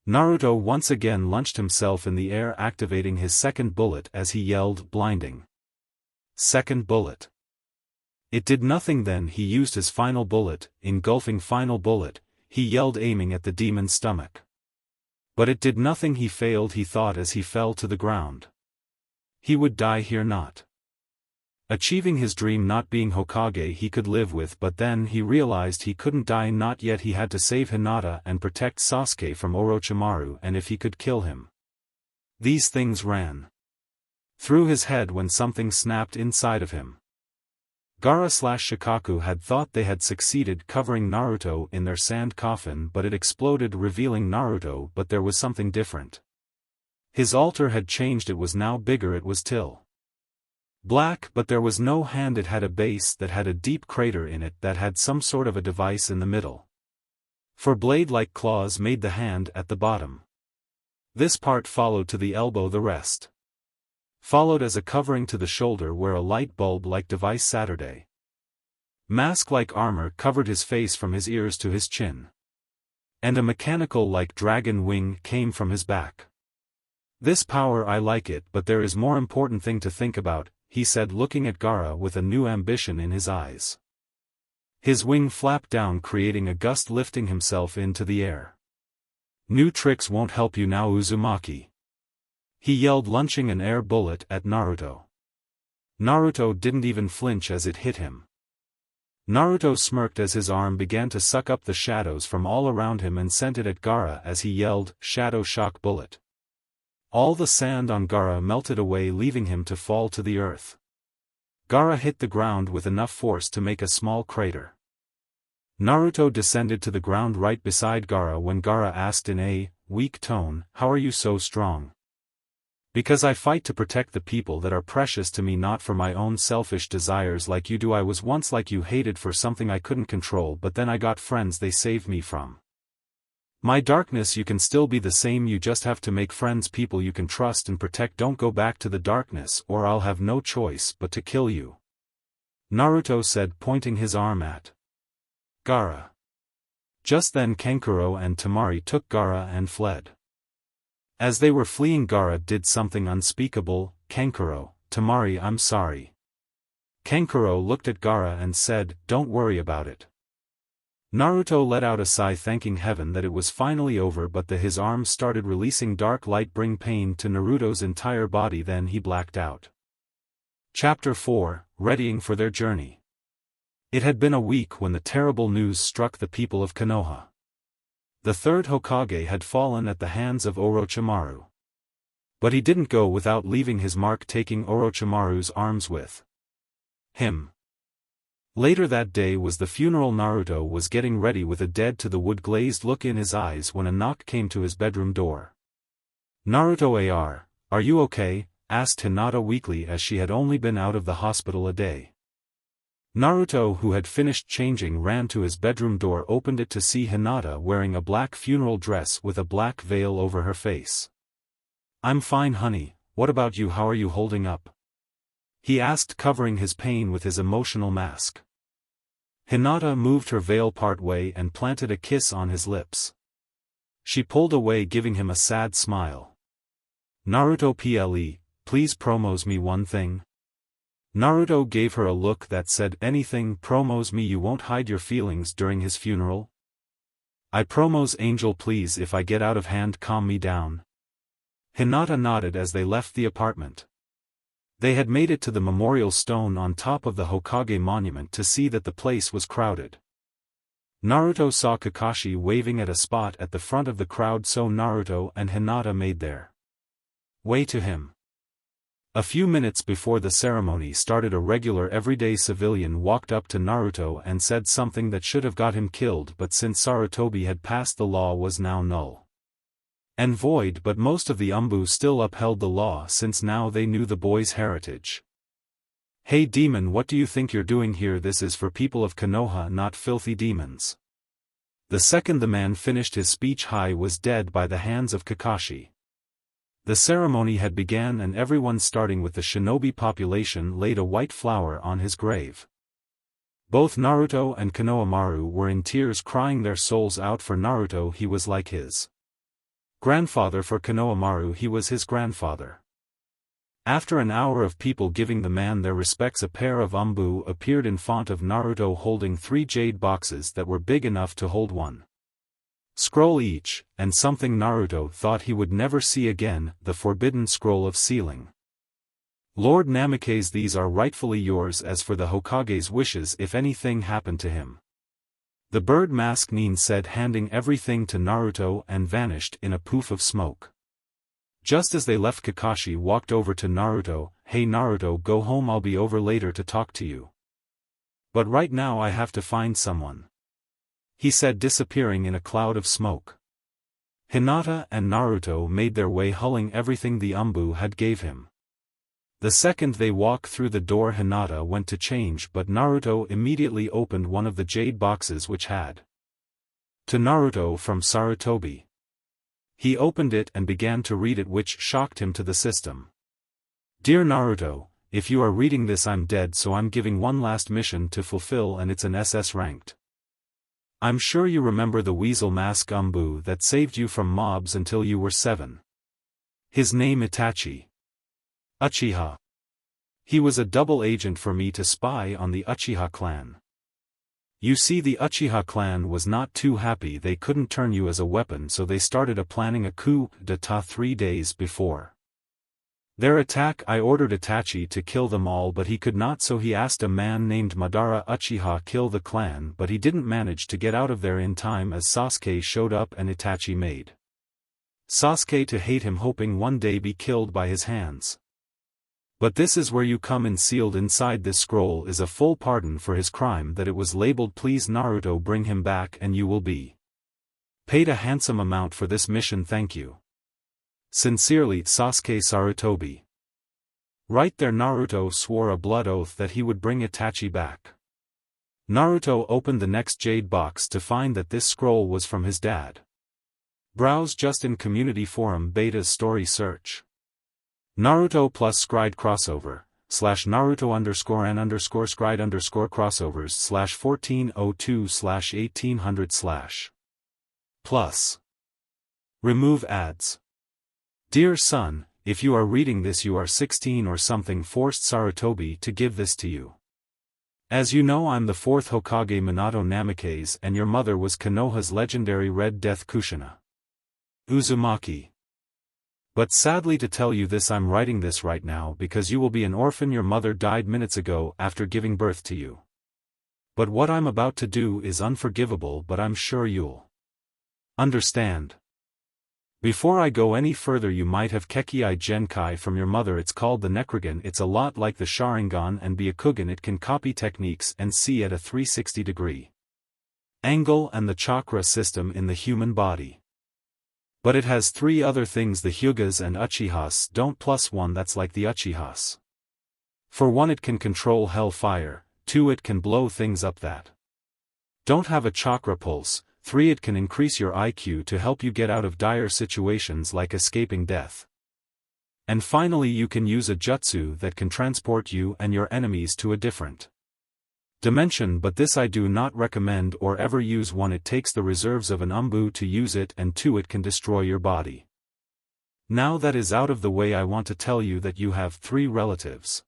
Naruto once again launched himself in the air, activating his second bullet as he yelled, blinding second bullet. It did nothing. Then he used his final bullet, engulfing final bullet, he yelled, aiming at the demon's stomach. But it did nothing. He failed, he thought as he fell to the ground. He would die here, not achieving his dream, not being Hokage he could live with, but then he realized he couldn't die, not yet. He had to save Hinata and protect Sasuke from Orochimaru, and if he could kill him. These things ran through his head when something snapped inside of him. Gaara/Shikaku had thought they had succeeded covering Naruto in their sand coffin, but it exploded, revealing Naruto. But there was something different. His altar had changed. It was now bigger. It was still black, but there was no hand. It had a base that had a deep crater in it that had some sort of a device in the middle. 4 blade-like claws made the hand at the bottom. This part followed to the elbow, the rest followed as a covering to the shoulder where a light bulb-like device Saturday mask-like armor covered his face from his ears to his chin. And a mechanical-like dragon wing came from his back. This power, I like it, but there is more important thing to think about, he said, looking at Gaara with a new ambition in his eyes. His wing flapped down, creating a gust, lifting himself into the air. New tricks won't help you now, Uzumaki, he yelled, launching an air bullet at Naruto. Naruto didn't even flinch as it hit him. Naruto smirked as his arm began to suck up the shadows from all around him and sent it at Gaara as he yelled, "Shadow Shock Bullet." All the sand on Gaara melted away, leaving him to fall to the earth. Gaara hit the ground with enough force to make a small crater. Naruto descended to the ground right beside Gaara when Gaara asked in a weak tone, "How are you so strong?" "Because I fight to protect the people that are precious to me, not for my own selfish desires like you do. I was once like you, hated for something I couldn't control, but then I got friends they saved me from my darkness. You can still be the same, you just have to make friends, people you can trust and protect. Don't go back to the darkness or I'll have no choice but to kill you," Naruto said, pointing his arm at Gaara. Just then Kankuro and Temari took Gaara and fled. As they were fleeing, Gaara did something unspeakable. "Kankuro, Temari, I'm sorry." Kankuro looked at Gaara and said, "Don't worry about it." Naruto let out a sigh, thanking heaven that it was finally over, but his arms started releasing dark light, bring pain to Naruto's entire body. Then he blacked out. Chapter 4, Readying for their journey. It had been a week when the terrible news struck the people of Konoha. The third Hokage had fallen at the hands of Orochimaru. But he didn't go without leaving his mark, taking Orochimaru's arms with him. Later that day was the funeral. Naruto was getting ready with a dead-to-the-wood glazed look in his eyes when a knock came to his bedroom door. "Naruto, are you okay?" asked Hinata weakly, as she had only been out of the hospital a day. Naruto, who had finished changing, ran to his bedroom door, opened it to see Hinata wearing a black funeral dress with a black veil over her face. "I'm fine, honey, what about you? How are you holding up?" he asked, covering his pain with his emotional mask. Hinata moved her veil part way and planted a kiss on his lips. She pulled away, giving him a sad smile. "Naruto, please promos me one thing." Naruto gave her a look that said, "Anything, promos me? You won't hide your feelings during his funeral?" "I promos Angel, please, if I get out of hand, calm me down." Hinata nodded as they left the apartment. They had made it to the memorial stone on top of the Hokage monument to see that the place was crowded. Naruto saw Kakashi waving at a spot at the front of the crowd, so Naruto and Hinata made their way to him. A few minutes before the ceremony started, a regular everyday civilian walked up to Naruto and said something that should have got him killed, but since Sarutobi had passed, the law was now null and void. But most of the Umbu still upheld the law, since now they knew the boy's heritage. "Hey demon, what do you think you're doing here? This is for people of Konoha, not filthy demons." The second the man finished his speech, Hai was dead by the hands of Kakashi. The ceremony had begun, and everyone, starting with the shinobi population, laid a white flower on his grave. Both Naruto and Konohamaru were in tears, crying their souls out. For Naruto, he was like his grandfather; for Konohamaru, he was his grandfather. After an hour of people giving the man their respects, a pair of Umbu appeared in front of Naruto holding 3 jade boxes that were big enough to hold one scroll each, and something Naruto thought he would never see again, the forbidden scroll of sealing. "Lord Namikaze, these are rightfully yours, as for the Hokage's wishes if anything happened to him," the bird mask Nin said, handing everything to Naruto, and vanished in a poof of smoke. Just as they left, Kakashi walked over to Naruto. "Hey Naruto, go home, I'll be over later to talk to you. But right now I have to find someone," he said, disappearing in a cloud of smoke. Hinata and Naruto made their way, hulling everything the Umbu had gave him. The second they walked through the door, Hinata went to change, but Naruto immediately opened one of the jade boxes which had to Naruto from Sarutobi. He opened it and began to read it, which shocked him to the system. "Dear Naruto, if you are reading this, I'm dead, so I'm giving one last mission to fulfill, and it's an SS ranked. I'm sure you remember the Weasel Mask Umbu that saved you from mobs until you were 7. His name Itachi Uchiha. He was a double agent for me to spy on the Uchiha clan. You see, the Uchiha clan was not too happy they couldn't turn you as a weapon, so they started planning a coup d'etat 3 days before. Their attack. I ordered Itachi to kill them all, but he could not, so he asked a man named Madara Uchiha kill the clan, but he didn't manage to get out of there in time as Sasuke showed up and Itachi made Sasuke to hate him, hoping one day be killed by his hands. But this is where you come in. Sealed inside this scroll is a full pardon for his crime that it was labeled "Please Naruto bring him back and you will be paid a handsome amount for this mission, thank you. Sincerely, Sasuke Sarutobi." Right there Naruto swore a blood oath that he would bring Itachi back. Naruto opened the next jade box to find that this scroll was from his dad. Browse just in community forum beta's story search. Naruto plus Scride crossover, /Naruto_N_Scride_crossovers /1402/1800/ plus. Remove ads. Dear son, if you are reading this, you are 16 or something, forced Sarutobi to give this to you. As you know, I'm the 4th Hokage Minato Namikaze, and your mother was Konoha's legendary Red Death Kushina Uzumaki. But sadly to tell you this, I'm writing this right now because you will be an orphan. Your mother died minutes ago after giving birth to you. But what I'm about to do is unforgivable, but I'm sure you'll understand. Before I go any further, you might have Kekii Genkai from your mother. It's called the Nekrogen. It's a lot like the Sharingan and Byakugan. It can copy techniques and see at a 360-degree angle and the chakra system in the human body. But it has 3 other things the Hyugas and Uchihas don't, plus 1 that's like the Uchihas. For 1, it can control hellfire, 2, it can blow things up that don't have a chakra pulse, 3, it can increase your IQ to help you get out of dire situations like escaping death. And finally, you can use a jutsu that can transport you and your enemies to a different dimension, but this I do not recommend or ever use. 1, it takes the reserves of an umbu to use it, and 2, it can destroy your body. Now that is out of the way, I want to tell you that you have 3 relatives.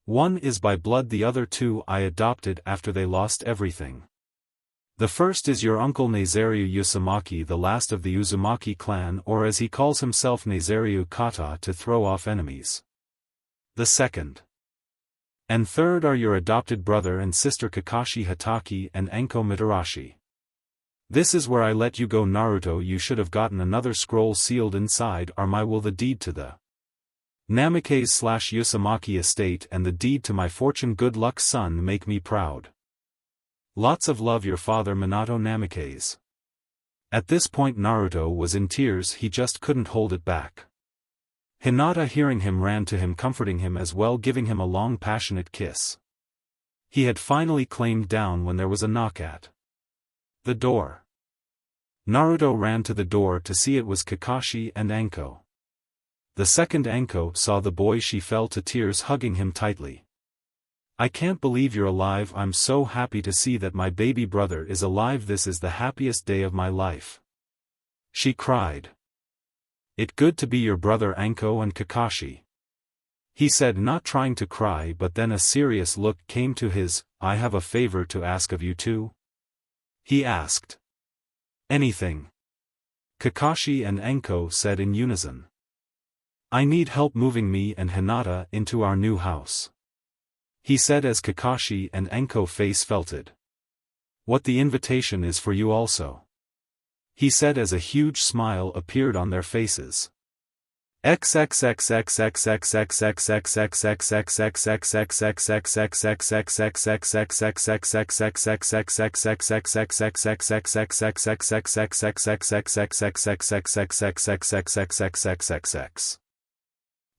1 is by blood, the other 2 I adopted after they lost everything. The first is your uncle Nasariu Uzumaki, the last of the Uzumaki clan, or as he calls himself, Nasariu Kata, to throw off enemies. The second and third are your adopted brother and sister Kakashi Hatake and Anko Mitarashi. This is where I let you go, Naruto. You should have gotten another scroll. Sealed inside are my will, the deed to the Namikaze/Uzumaki estate, and the deed to my fortune. Good luck, son, make me proud. Lots of love, your father, Minato Namikaze. At this point Naruto was in tears. He just couldn't hold it back. Hinata, hearing him, ran to him, comforting him as well, giving him a long passionate kiss. He had finally claimed down when there was a knock at the door. Naruto ran to the door to see it was Kakashi and Anko. The second Anko saw the boy, she fell to tears, hugging him tightly. I can't believe you're alive. I'm so happy to see that my baby brother is alive. This is the happiest day of my life, she cried. It good to be your brother, Anko and Kakashi, he said, not trying to cry, but then a serious look came to his. I have a favor to ask of you too, he asked. Anything, Kakashi and Anko said in unison. I need help moving me and Hinata into our new house, he said as Kakashi and Anko face felted. What, the invitation is for you also, he said as a huge smile appeared on their faces.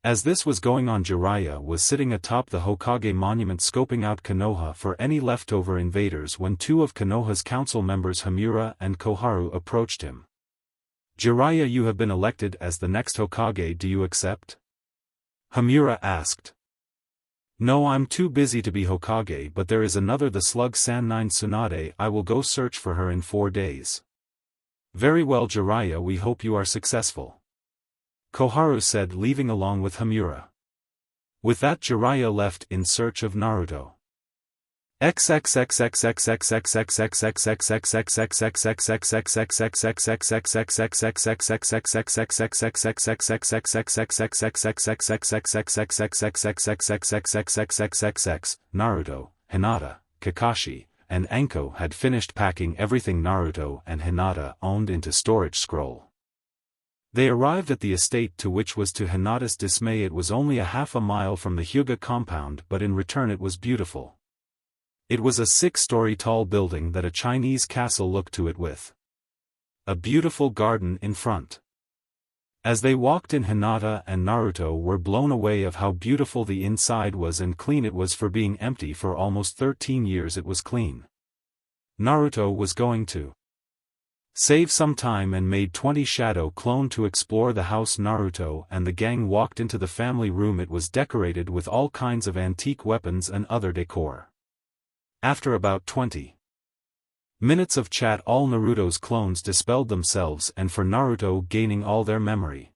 As this was going on, Jiraiya was sitting atop the Hokage monument scoping out Konoha for any leftover invaders when 2 of Konoha's council members, Hamura and Koharu, approached him. Jiraiya, you have been elected as the next Hokage, do you accept? Hamura asked. No, I'm too busy to be Hokage, but there is another, the slug San9 Tsunade. I will go search for her in 4 days. Very well, Jiraiya, we hope you are successful, Koharu said, leaving along with Hamura. With that, Jiraiya left in search of Naruto. Naruto, Hinata, Kakashi, and Anko had finished packing everything Naruto and Hinata owned into storage scroll. They arrived at the estate, to which was to Hinata's dismay it was only a half a mile from the Hyuga compound, but in return it was beautiful. It was a 6-story tall building that a Chinese castle looked to it with a beautiful garden in front. As they walked in, Hinata and Naruto were blown away of how beautiful the inside was and clean it was. For being empty for almost 13 years it was clean. Naruto was going to save some time and made 20 shadow clone to explore the house. Naruto and the gang walked into the family room. It was decorated with all kinds of antique weapons and other decor. After about 20 minutes of chat, all Naruto's clones dispelled themselves, and for Naruto gaining all their memory,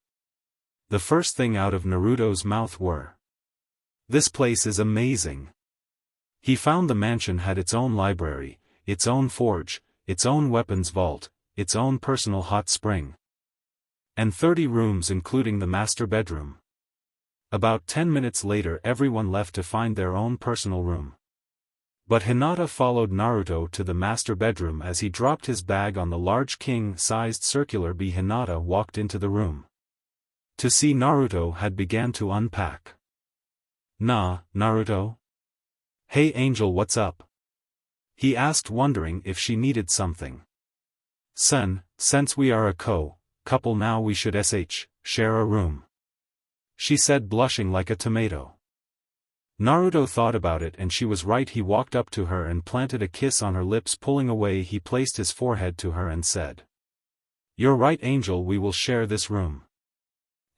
the first thing out of Naruto's mouth were, "This place is amazing." He found the mansion had its own library, its own forge, its own weapons vault, its own personal hot spring, and 30 rooms including the master bedroom. About 10 minutes later everyone left to find their own personal room. But Hinata followed Naruto to the master bedroom. As he dropped his bag on the large king-sized circular bed, Hinata walked into the room to see Naruto had began to unpack. Naruto? Hey Angel, what's up?" he asked, wondering if she needed something. Since we are a couple now, we should share a room," she said, blushing like a tomato. Naruto thought about it, and she was right. He walked up to her and planted a kiss on her lips. Pulling away, he placed his forehead to her and said, "You're right Angel, we will share this room."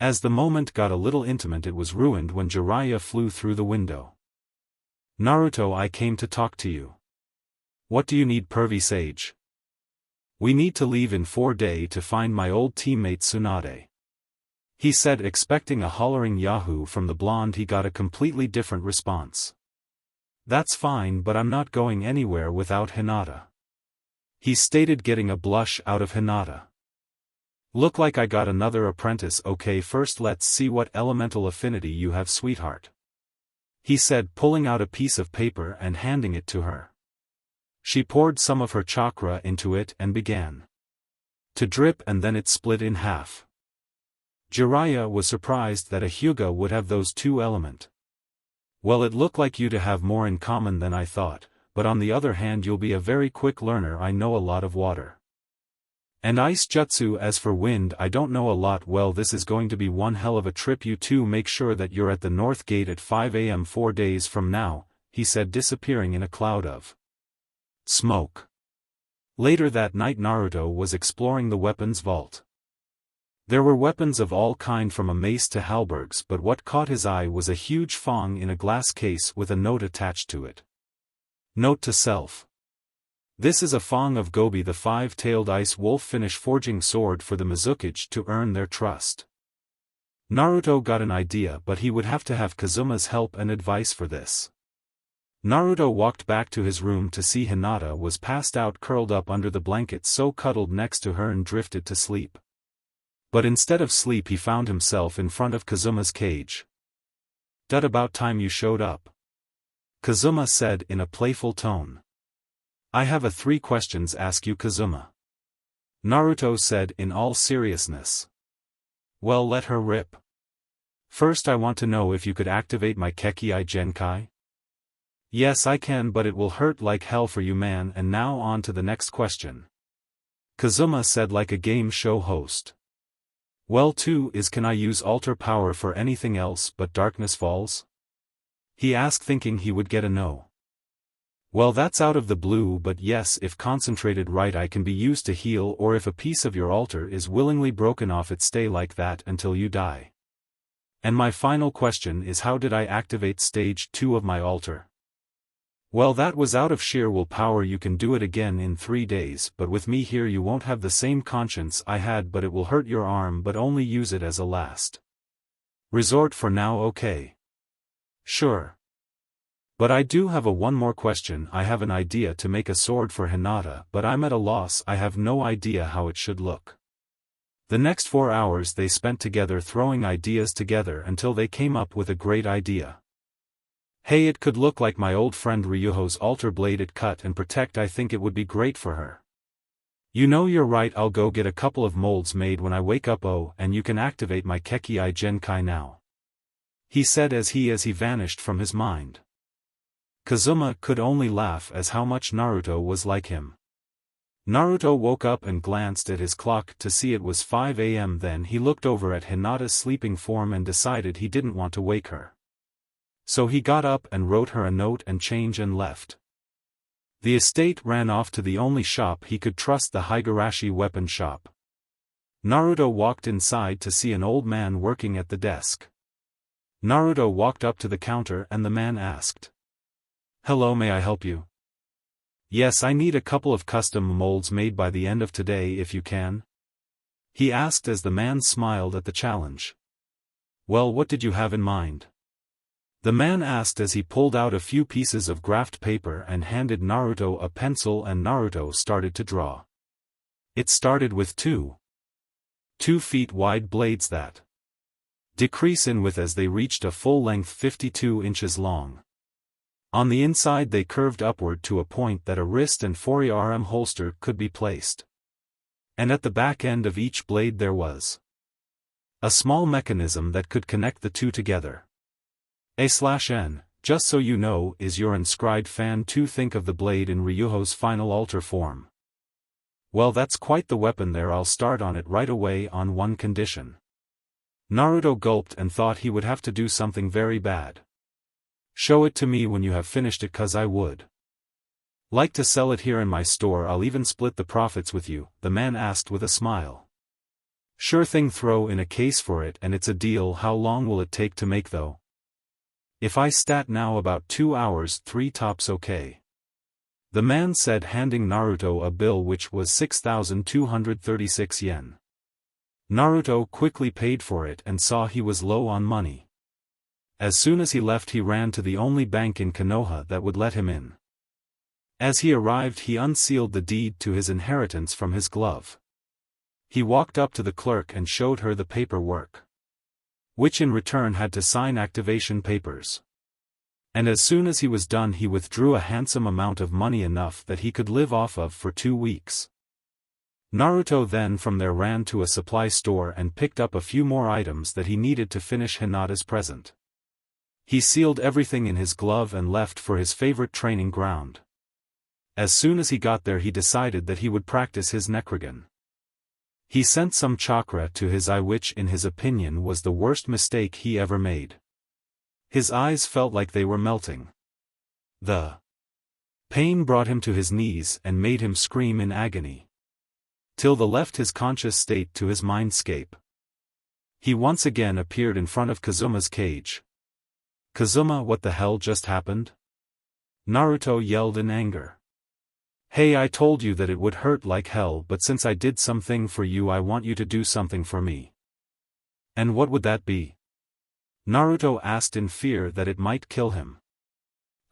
As the moment got a little intimate, it was ruined when Jiraiya flew through the window. "Naruto, I came to talk to you." "What do you need, pervy sage?" "We need to leave in 4 days to find my old teammate Tsunade," he said, expecting a hollering yahoo from the blonde. He got a completely different response. "That's fine, but I'm not going anywhere without Hinata," he stated, getting a blush out of Hinata. "Look like I got another apprentice. Okay, first let's see what elemental affinity you have, sweetheart," he said, pulling out a piece of paper and handing it to her. She poured some of her chakra into it and began to drip, and then it split in half. Jiraiya was surprised that a Hyuga would have those 2 elements. "Well, it looked like you to have more in common than I thought, but on the other hand you'll be a very quick learner. I know a lot of water and ice jutsu. As for wind, I don't know a lot." "Well, this is going to be one hell of a trip. You two make sure that you're at the North Gate at 5 a.m. 4 days from now," he said, disappearing in a cloud of smoke. Later that night Naruto was exploring the weapons vault. There were weapons of all kind from a mace to halberds, but what caught his eye was a huge fang in a glass case with a note attached to it. Note to self. This is a fang of Gobi, the 5-tailed ice wolf. Finish forging sword for the Mizukage to earn their trust. Naruto got an idea, but he would have to have Kazuma's help and advice for this. Naruto walked back to his room to see Hinata was passed out, curled up under the blanket, so cuddled next to her and drifted to sleep. But instead of sleep he found himself in front of Kazuma's cage. About time you showed up," Kazuma said in a playful tone. "I have 3 questions ask you, Kazuma," Naruto said in all seriousness. "Well, let her rip. First, I want to know if you could activate my Kekii Genkai." "Yes, I can, but it will hurt like hell for you, man." "And now on to the next question," Kazuma said like a game show host. "Well, 2 is can I use altar power for anything else but Darkness Falls?" he asked, thinking he would get a no. "Well, that's out of the blue, but yes, if concentrated right I can be used to heal, or if a piece of your altar is willingly broken off it stay like that until you die. And my final question is, how did I activate stage 2 of my altar?" "Well, that was out of sheer willpower. You can do it again in 3 days, but with me here you won't have the same conscience I had, but it will hurt your arm, but only use it as a last resort for now, okay?" "Sure. But I do have one more question. I have an idea to make a sword for Hinata, but I'm at a loss. I have no idea how it should look. The next 4 hours they spent together throwing ideas together until they came up with a great idea. Hey, it could look like my old friend Ryuho's altar blade. It cut and protect. I think it would be great for her. You know, you're right. I'll go get a couple of molds made when I wake up. Oh, and you can activate my Kekki Genkai now, he said as he vanished from his mind. Kazuma could only laugh as how much Naruto was like him. Naruto woke up and glanced at his clock to see it was 5 a.m. Then he looked over at Hinata's sleeping form and decided he didn't want to wake her. So he got up and wrote her a note and changed and left. The estate ran off to the only shop he could trust, the Higurashi weapon shop. Naruto walked inside to see an old man working at the desk. Naruto walked up to the counter and the man asked, "Hello, may I help you?" "Yes, I need a couple of custom molds made by the end of today if you can," he asked as the man smiled at the challenge. "Well, what did you have in mind?" the man asked as he pulled out a few pieces of graphed paper and handed Naruto a pencil, and Naruto started to draw. It started with 2 feet wide blades that decrease in width as they reached a full length 52 inches long. On the inside they curved upward to a point that a wrist and 4-arm holster could be placed. And at the back end of each blade there was a small mechanism that could connect the two together. A/N, just so you know, is your inscribed fan to think of the blade in Ryuho's final altar form. Well, that's quite the weapon there. I'll start on it right away on one condition. Naruto gulped and thought he would have to do something very bad. Show it to me when you have finished it, 'cause I would like to sell it here in my store. I'll even split the profits with you, the man asked with a smile. Sure thing, throw in a case for it and it's a deal. How long will it take to make though? If I stat now, about 2 hours, 3 tops. Okay, the man said, handing Naruto a bill which was 6,236 yen. Naruto quickly paid for it and saw he was low on money. As soon as he left he ran to the only bank in Konoha that would let him in. As he arrived he unsealed the deed to his inheritance from his glove. He walked up to the clerk and showed her the paperwork, which in return had to sign activation papers. And as soon as he was done he withdrew a handsome amount of money, enough that he could live off of for 2 weeks. Naruto then from there ran to a supply store and picked up a few more items that he needed to finish Hinata's present. He sealed everything in his glove and left for his favorite training ground. As soon as he got there he decided that he would practice his Nekrigan. He sent some chakra to his eye, which in his opinion was the worst mistake he ever made. His eyes felt like they were melting. The pain brought him to his knees and made him scream in agony, till the left his conscious state to his mindscape. He once again appeared in front of Kazuma's cage. "Kazuma, what the hell just happened?" Naruto yelled in anger. "Hey, I told you that it would hurt like hell, but since I did something for you I want you to do something for me." "And what would that be?" Naruto asked in fear that it might kill him.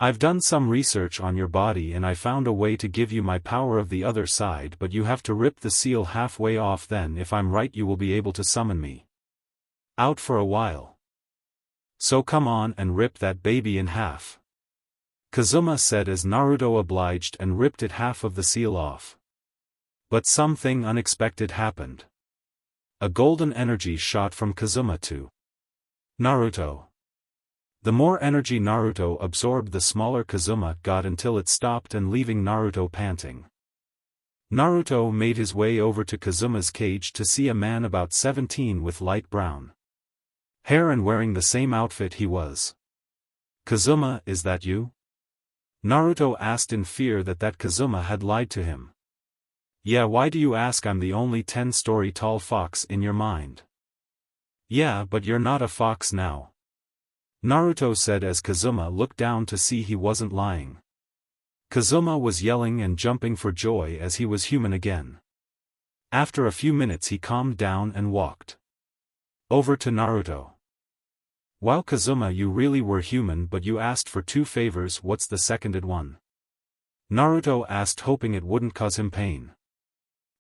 "I've done some research on your body and I found a way to give you my power of the other side, but you have to rip the seal halfway off, then if I'm right you will be able to summon me out for a while. So come on and rip that baby in half," Kazuma said as Naruto obliged and ripped it half of the seal off. But something unexpected happened. A golden energy shot from Kazuma to Naruto. The more energy Naruto absorbed, the smaller Kazuma got until it stopped and leaving Naruto panting. Naruto made his way over to Kazuma's cage to see a man about 17 with light brown hair and wearing the same outfit he was. "Kazuma, is that you?" Naruto asked in fear that Kazuma had lied to him. "Yeah, why do you ask? I'm the only 10-story tall fox in your mind." "Yeah, but you're not a fox now," Naruto said as Kazuma looked down to see he wasn't lying. Kazuma was yelling and jumping for joy as he was human again. After a few minutes he calmed down and walked over to Naruto. Wow Kazuma, you really were human, but you asked for 2 favors. What's the seconded one? Naruto asked, hoping it wouldn't cause him pain.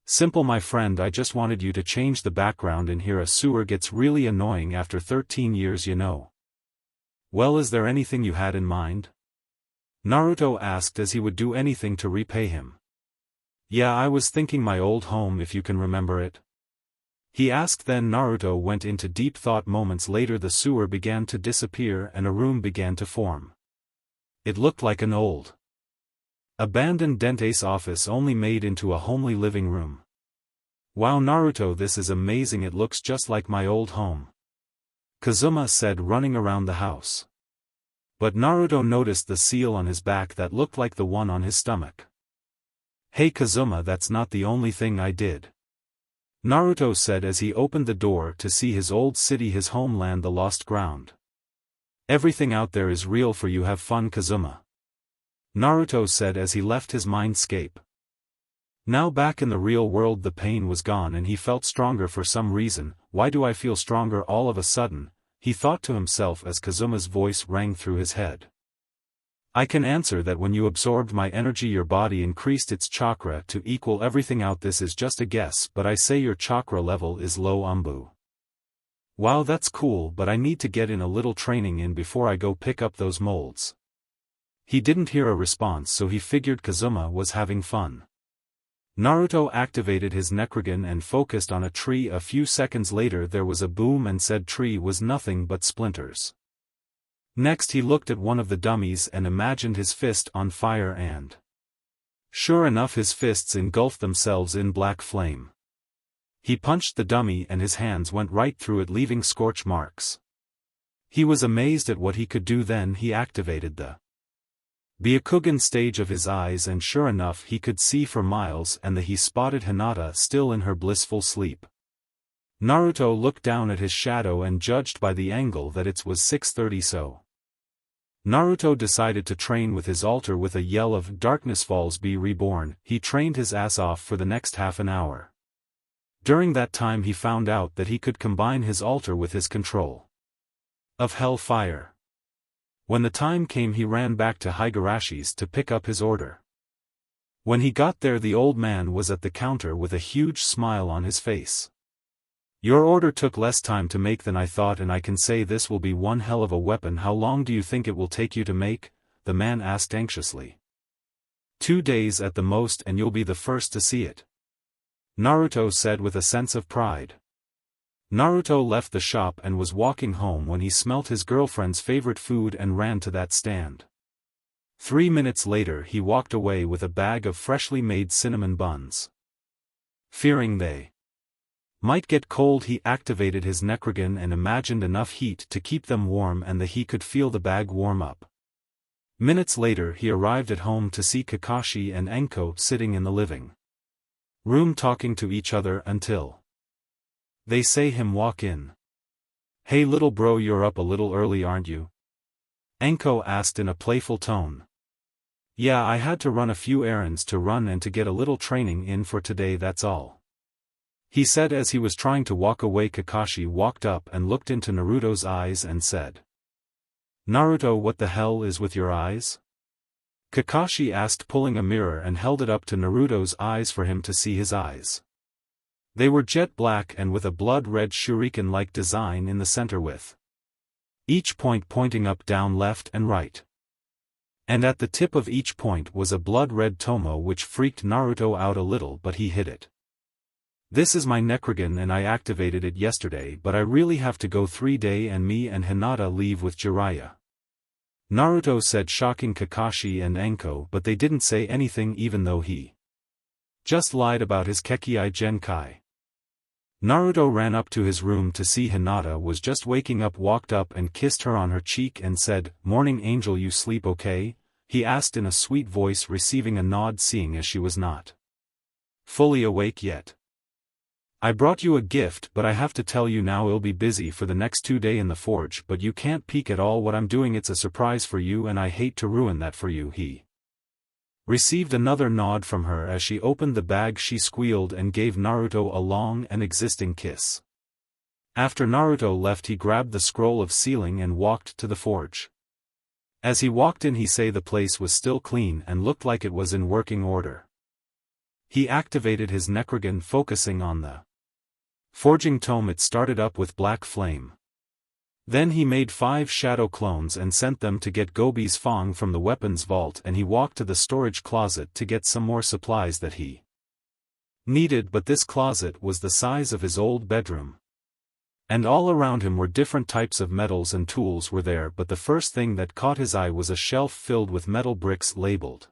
Simple, my friend, I just wanted you to change the background in here. A sewer gets really annoying after 13 years, you know. Well, is there anything you had in mind? Naruto asked, as he would do anything to repay him. Yeah, I was thinking my old home, if you can remember it. He asked. Then Naruto went into deep thought. Moments later the sewer began to disappear and a room began to form. It looked like an old, abandoned dentist's office, only made into a homely living room. Wow Naruto, this is amazing, it looks just like my old home, Kazuma said, running around the house. But Naruto noticed the seal on his back that looked like the one on his stomach. Hey Kazuma, that's not the only thing I did, Naruto said as he opened the door to see his old city, his homeland, the lost ground. Everything out there is real for you, have fun Kazuma, Naruto said as he left his mindscape. Now back in the real world, the pain was gone and he felt stronger for some reason. Why do I feel stronger all of a sudden? He thought to himself as Kazuma's voice rang through his head. I can answer that. When you absorbed my energy, your body increased its chakra to equal everything out. This is just a guess, but I say your chakra level is low, Umbu. Wow, that's cool, but I need to get in a little training in before I go pick up those molds. He didn't hear a response, so he figured Kazuma was having fun. Naruto activated his Nekrogen and focused on a tree. A few seconds later there was a boom and said tree was nothing but splinters. Next he looked at one of the dummies and imagined his fist on fire, and sure enough, his fists engulfed themselves in black flame. He punched the dummy and his hands went right through it, leaving scorch marks. He was amazed at what he could do. Then he activated the Byakugan stage of his eyes, and sure enough he could see for miles, and he spotted Hinata still in her blissful sleep. Naruto looked down at his shadow and judged by the angle that it was 6:30, so Naruto decided to train with his altar. With a yell of darkness falls, be reborn, he trained his ass off for the next half an hour. During that time he found out that he could combine his altar with his control of hellfire. When the time came he ran back to Higarashi's to pick up his order. When he got there the old man was at the counter with a huge smile on his face. Your order took less time to make than I thought, and I can say this will be one hell of a weapon. How long do you think it will take you to make? The man asked anxiously. 2 days at the most, and you'll be the first to see it, Naruto said with a sense of pride. Naruto left the shop and was walking home when he smelt his girlfriend's favorite food and ran to that stand. 3 minutes later he walked away with a bag of freshly made cinnamon buns. Fearing they might get cold, he activated his Nekrogen and imagined enough heat to keep them warm, and he could feel the bag warm up. Minutes later he arrived at home to see Kakashi and Enko sitting in the living room talking to each other until they say him walk in. Hey little bro, you're up a little early, aren't you? Enko asked in a playful tone. Yeah, I had to run a few errands to run and to get a little training in for today, that's all, he said as he was trying to walk away. Kakashi walked up and looked into Naruto's eyes and said, Naruto, what the hell is with your eyes? Kakashi asked, pulling a mirror and held it up to Naruto's eyes for him to see his eyes. They were jet black and with a blood-red shuriken-like design in the center, with each point pointing up, down, left and right. And at the tip of each point was a blood-red tomo, which freaked Naruto out a little, but he hid it. This is my Nekrogen and I activated it yesterday, but I really have to go 3 days and me and Hinata leave with Jiraiya, Naruto said, shocking Kakashi and Enko, but they didn't say anything even though he just lied about his Kekkai Genkai. Naruto ran up to his room to see Hinata was just waking up, walked up and kissed her on her cheek and said, Morning angel, you sleep okay? He asked in a sweet voice, receiving a nod seeing as she was not fully awake yet. I brought you a gift, but I have to tell you now I'll be busy for the next 2 days in the forge, but you can't peek at all what I'm doing. It's a surprise for you and I hate to ruin that for you. He received another nod from her as she opened the bag. She squealed and gave Naruto a long and existing kiss. After Naruto left, he grabbed the scroll of sealing and walked to the forge. As he walked in, he saw the place was still clean and looked like it was in working order. He activated his Nekrogen, focusing on the forging tome. It started up with black flame. Then he made 5 shadow clones and sent them to get Gobi's Fang from the weapons vault, and he walked to the storage closet to get some more supplies that he needed, but this closet was the size of his old bedroom. And all around him were different types of metals and tools were there, but the first thing that caught his eye was a shelf filled with metal bricks labeled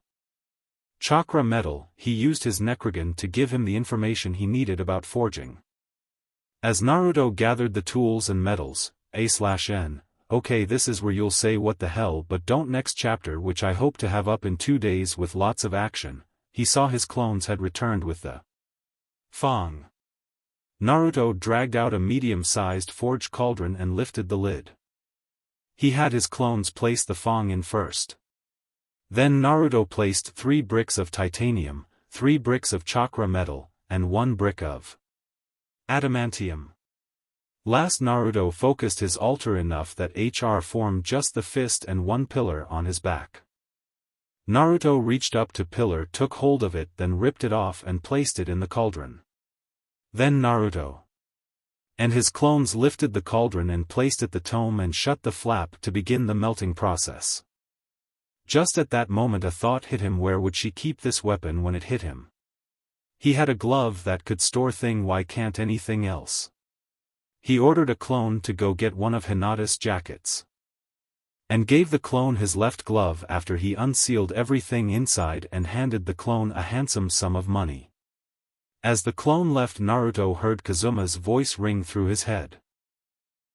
chakra metal. He used his Nekrogen to give him the information he needed about forging. As Naruto gathered the tools and metals, A/N, okay, this is where you'll say what the hell, but don't. Next chapter, which I hope to have up in 2 days with lots of action, he saw his clones had returned with the Fang. Naruto dragged out a medium-sized forge cauldron and lifted the lid. He had his clones place the Fang in first. Then Naruto placed 3 bricks of titanium, 3 bricks of chakra metal, and 1 brick of adamantium. Last, Naruto focused his altar enough that HR formed just the fist and 1 pillar on his back. Naruto reached up to pillar, took hold of it, then ripped it off and placed it in the cauldron. Then Naruto and his clones lifted the cauldron and placed it the tome and shut the flap to begin the melting process. Just at that moment a thought hit him. Where would she keep this weapon when it hit him? He had a glove that could store thing, why can't anything else? He ordered a clone to go get one of Hinata's jackets, and gave the clone his left glove after he unsealed everything inside and handed the clone a handsome sum of money. As the clone left, Naruto heard Kazuma's voice ring through his head.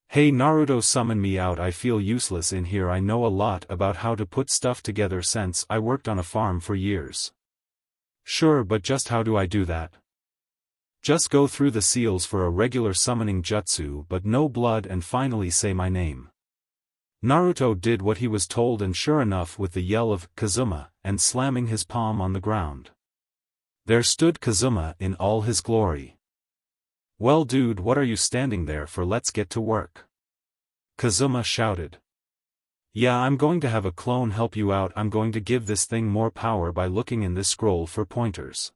Hey Naruto, summon me out, I feel useless in here. I know a lot about how to put stuff together since I worked on a farm for years. Sure, but just how do I do that? Just go through the seals for a regular summoning jutsu, but no blood, and finally say my name. Naruto did what he was told, and sure enough, with the yell of Kazuma, and slamming his palm on the ground, there stood Kazuma in all his glory. Well dude, what are you standing there for? Let's get to work. Kazuma shouted. Yeah, I'm going to have a clone help you out. I'm going to give this thing more power by looking in this scroll for pointers,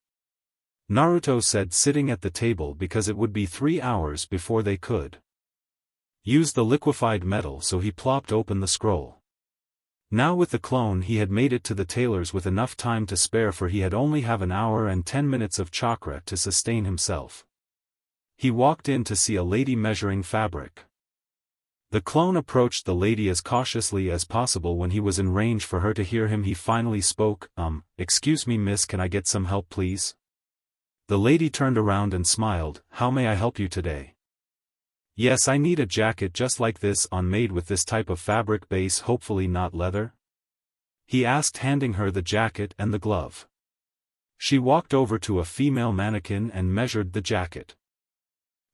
Naruto said, sitting at the table, because it would be 3 hours before they could use the liquefied metal, so he plopped open the scroll. Now with the clone he had made it to the tailor's with enough time to spare, for he had only have an hour and 10 minutes of chakra to sustain himself. He walked in to see a lady measuring fabric. The clone approached the lady as cautiously as possible. When he was in range for her to hear him, he finally spoke, excuse me miss, can I get some help please? The lady turned around and smiled. How may I help you today? Yes, I need a jacket just like this on, made with this type of fabric base, hopefully not leather, he asked, handing her the jacket and the glove. She walked over to a female mannequin and measured the jacket.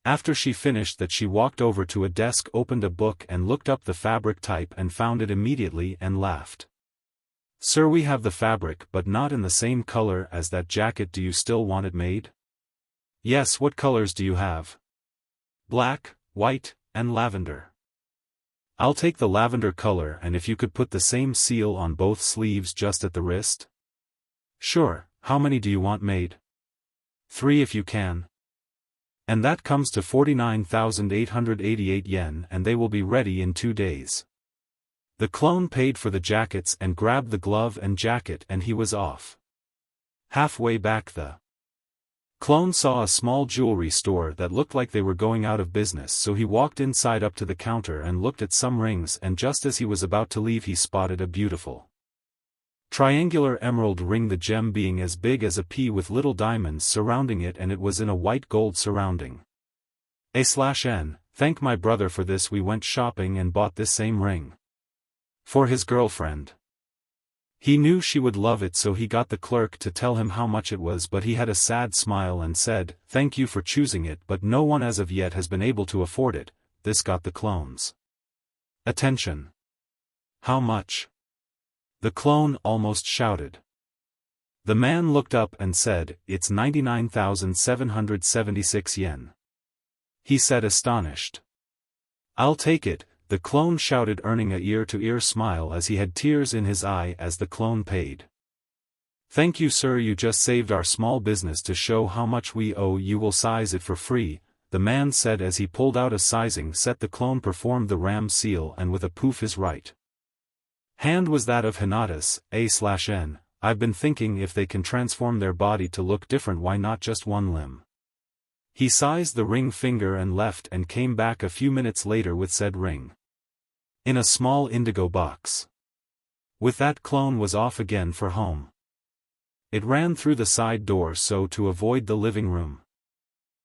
After she finished that, she walked over to a desk, opened a book and looked up the fabric type and found it immediately and laughed. Sir, we have the fabric but not in the same color as that jacket. Do you still want it made? Yes, what colors do you have? Black, white, and lavender. I'll take the lavender color, and if you could put the same seal on both sleeves just at the wrist. Sure, how many do you want made? 3 if you can. And that comes to 49,888 yen, and they will be ready in 2 days. The clone paid for the jackets and grabbed the glove and jacket, and he was off. Halfway back, the clone saw a small jewelry store that looked like they were going out of business, so he walked inside up to the counter and looked at some rings, and just as he was about to leave he spotted a beautiful triangular emerald ring, the gem being as big as a pea with little diamonds surrounding it, and it was in a white gold surrounding. A/N, thank my brother for this. We went shopping and bought this same ring for his girlfriend. He knew she would love it, so he got the clerk to tell him how much it was, but he had a sad smile and said, thank you for choosing it, but no one as of yet has been able to afford it. This got the clone's attention. How much? The clone almost shouted. The man looked up and said, it's 99,776 yen. He said, astonished. "I'll take it," the clone shouted, earning a ear-to-ear smile as he had tears in his eye as the clone paid. "Thank you, sir, you just saved our small business. To show how much we owe you, will size it for free," the man said as he pulled out a sizing set. The clone performed the ram seal and with a poof his right hand was that of Hinata's. A/N, "I've been thinking, if they can transform their body to look different, why not just one limb?" He sized the ring finger and left and came back a few minutes later with said ring in a small indigo box. With that, clone was off again for home. It ran through the side door so to avoid the living room.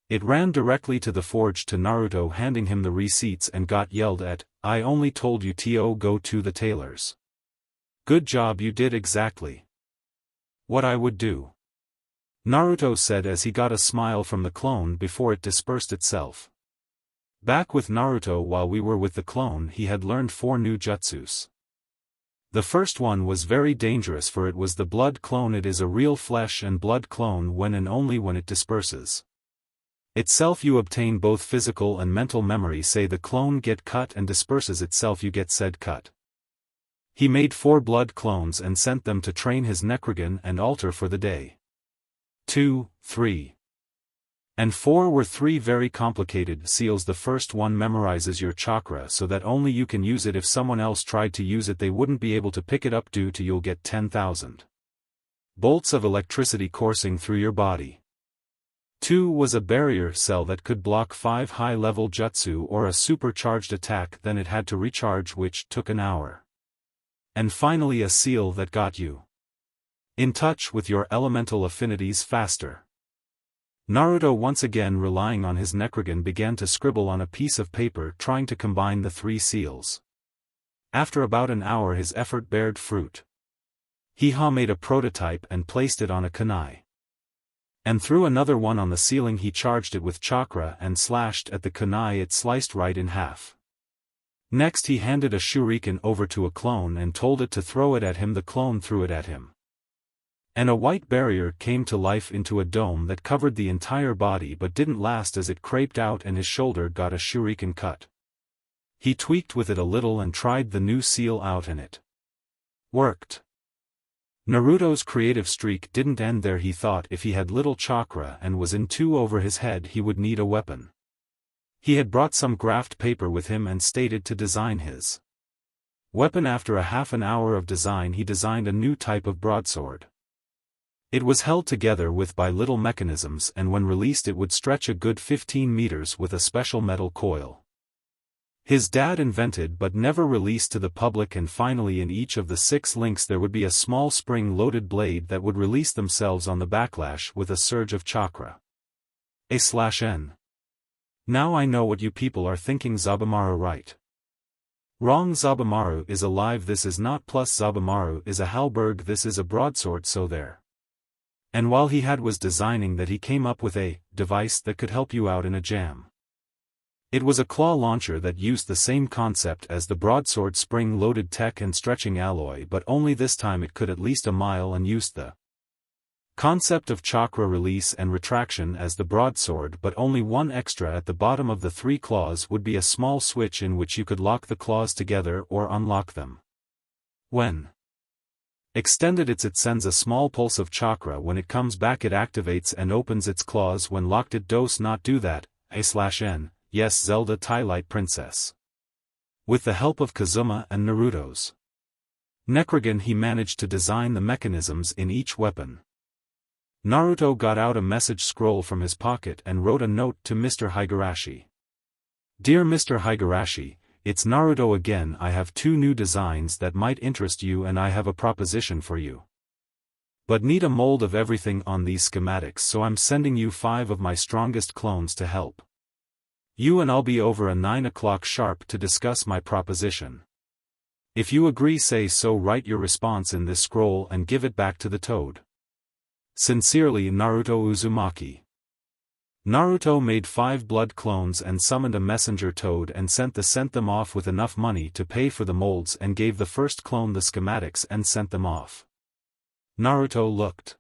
It ran directly to the forge to Naruto, handing him the receipts, and got yelled at. "I only told you to go to the tailor's. Good job, you did exactly what I would do," Naruto said as he got a smile from the clone before it dispersed itself. Back with Naruto, while we were with the clone, he had learned 4 new jutsus. The first one was very dangerous, for it was the blood clone. It is a real flesh and blood clone. When and only when it disperses itself, you obtain both physical and mental memory. Say the clone get cut and disperses itself, you get said cut. He made 4 blood clones and sent them to train his Necrogan and altar for the day. 2, 3, and 4 were 3 very complicated seals. The first one memorizes your chakra so that only you can use it. If someone else tried to use it, they wouldn't be able to pick it up due to you'll get 10,000 bolts of electricity coursing through your body. 2 was a barrier cell that could block 5 high-level jutsu or a supercharged attack, then it had to recharge, which took an hour. And finally a seal that got you in touch with your elemental affinities faster. Naruto, once again relying on his Necrogan, began to scribble on a piece of paper, trying to combine the 3 seals. After about an hour his effort bared fruit. He made a prototype and placed it on a kunai. And threw another one on the ceiling. He charged it with chakra and slashed at the kunai. It sliced right in half. Next he handed a shuriken over to a clone and told it to throw it at him. The clone threw it at him, and a white barrier came to life into a dome that covered the entire body, but didn't last as it craped out and his shoulder got a shuriken cut. He tweaked with it a little and tried the new seal out, and it worked. Naruto's creative streak didn't end there. He thought if he had little chakra and was in 2 over his head, he would need a weapon. He had brought some graphed paper with him and stated to design his weapon. After a half an hour of design, he designed a new type of broadsword. It was held together by little mechanisms, and when released it would stretch a good 15 meters with a special metal coil his dad invented but never released to the public. And finally, in each of the 6 links there would be a small spring-loaded blade that would release themselves on the backlash with a surge of chakra. A/N. Now I know what you people are thinking. Zabumaru right? Wrong. Zabumaru is alive. This is not. Plus Zabumaru is a halberd. This is a broadsword. So there. And while he was designing that, he came up with a device that could help you out in a jam. It was a claw launcher that used the same concept as the broadsword, spring-loaded tech and stretching alloy, but only this time it could at least a mile and used the concept of chakra release and retraction as the broadsword, but only one extra. At the bottom of the 3 claws would be a small switch in which you could lock the claws together or unlock them. When extended, it sends a small pulse of chakra. When it comes back, it activates and opens its claws. When locked, it does not do that. A/N. Yes, Zelda Twilight Princess. With the help of Kazuma and Naruto's Necrogan, he managed to design the mechanisms in each weapon. Naruto got out a message scroll from his pocket and wrote a note to Mr. Higurashi. Dear Mr. Higurashi, it's Naruto again. I have 2 new designs that might interest you, and I have a proposition for you. But need a mold of everything on these schematics, so I'm sending you 5 of my strongest clones to help you, and I'll be over at 9 o'clock sharp to discuss my proposition. If you agree, say so. Write your response in this scroll and give it back to the toad. Sincerely, Naruto Uzumaki. Naruto made 5 blood clones and summoned a messenger toad and sent them off with enough money to pay for the molds, and gave the first clone the schematics and sent them off. Naruto looked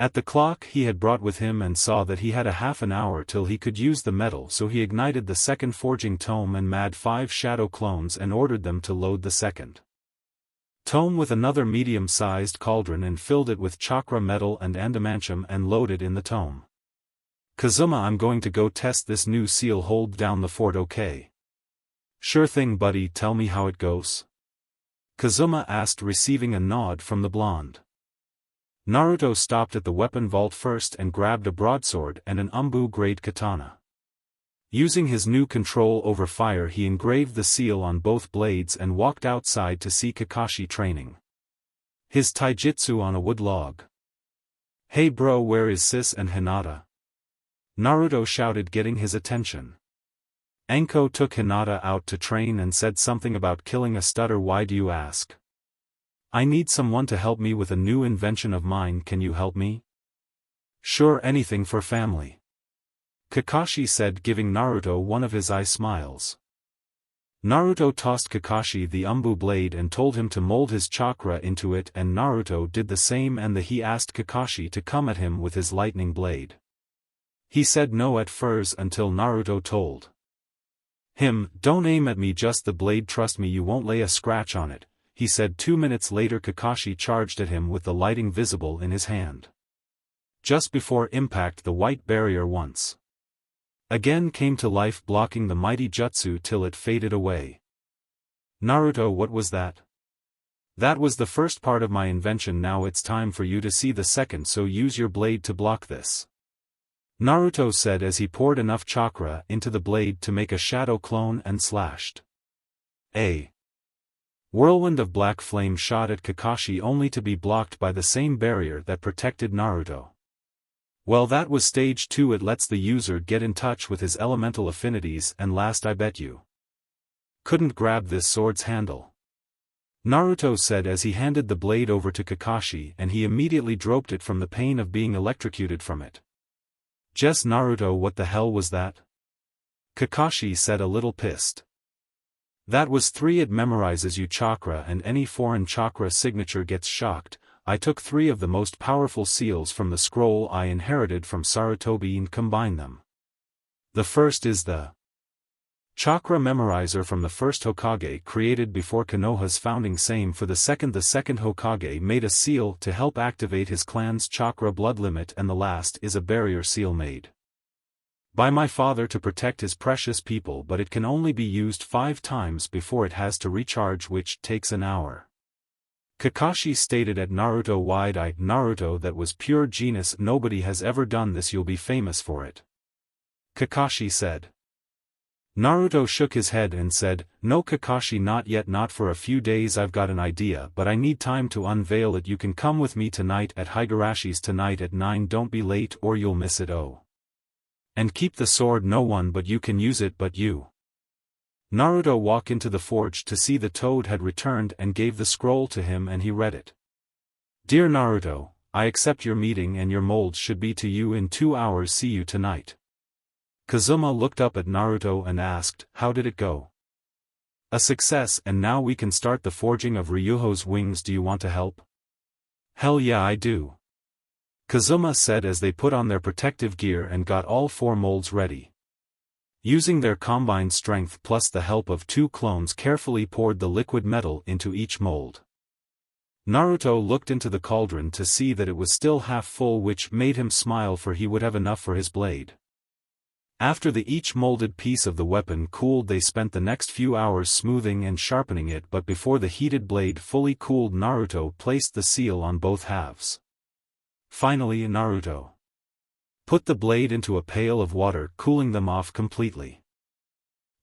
At the clock he had brought with him and saw that he had a half an hour till he could use the metal, so he ignited the second forging tome and made 5 shadow clones and ordered them to load the second tome with another medium-sized cauldron and filled it with chakra metal and adamantium and loaded in the tome. Kazuma, I'm going to go test this new seal. Hold down the fort, okay? Sure thing buddy, tell me how it goes. Kazuma asked, receiving a nod from the blonde. Naruto stopped at the weapon vault first and grabbed a broadsword and an Umbu-grade katana. Using his new control over fire, he engraved the seal on both blades and walked outside to see Kakashi training his taijutsu on a wood log. Hey bro, where is Sis and Hinata? Naruto shouted, getting his attention. Anko took Hinata out to train and said something about killing a stutter. Why do you ask? I need someone to help me with a new invention of mine. Can you help me? Sure, anything for family. Kakashi said, giving Naruto one of his eye smiles. Naruto tossed Kakashi the Umbu blade and told him to mold his chakra into it, and Naruto did the same, and he asked Kakashi to come at him with his lightning blade. He said no at first until Naruto told him, don't aim at me, just the blade, trust me, you won't lay a scratch on it. He said. 2 minutes later Kakashi charged at him with the lighting visible in his hand. Just before impact, the white barrier once again came to life, blocking the mighty jutsu till it faded away. Naruto, what was that? That was the first part of my invention. Now it's time for you to see the second, so use your blade to block this. Naruto said as he poured enough chakra into the blade to make a shadow clone and slashed. A whirlwind of black flame shot at Kakashi, only to be blocked by the same barrier that protected Naruto. Well, that was stage 2. It lets the user get in touch with his elemental affinities, and last, I bet you couldn't grab this sword's handle. Naruto said as he handed the blade over to Kakashi, and he immediately dropped it from the pain of being electrocuted from it. Just Naruto, what the hell was that? Kakashi said, a little pissed. That was 3. It memorizes you chakra, and any foreign chakra signature gets shocked. I took 3 of the most powerful seals from the scroll I inherited from Sarutobi and combined them. The first is the chakra memorizer from the first Hokage, created before Konoha's founding. Same for the second Hokage made a seal to help activate his clan's chakra blood limit, and the last is a barrier seal made by my father to protect his precious people, but it can only be used 5 times before it has to recharge, which takes an hour. Kakashi stated at Naruto, wide-eyed. Naruto, that was pure genius, nobody has ever done this, you'll be famous for it. Kakashi said. Naruto shook his head and said, no Kakashi, not yet, not for a few days. I've got an idea, but I need time to unveil it. You can come with me tonight at Higarashi's tonight at 9. Don't be late or you'll miss it. Oh. And keep the sword, no one but you can use it but you. Naruto walked into the forge to see the toad had returned and gave the scroll to him, and he read it. Dear Naruto, I accept your meeting, and your molds should be to you in 2 hours. See you tonight. Kazuma looked up at Naruto and asked, how did it go? A success, and now we can start the forging of Ryuho's wings. Do you want to help? Hell yeah, I do. Kazuma said as they put on their protective gear and got all 4 molds ready. Using their combined strength plus the help of 2 clones, carefully poured the liquid metal into each mold. Naruto looked into the cauldron to see that it was still half full, which made him smile, for he would have enough for his blade. After each molded piece of the weapon cooled, they spent the next few hours smoothing and sharpening it, but before the heated blade fully cooled, Naruto placed the seal on both halves. Finally, Naruto put the blade into a pail of water, cooling them off completely.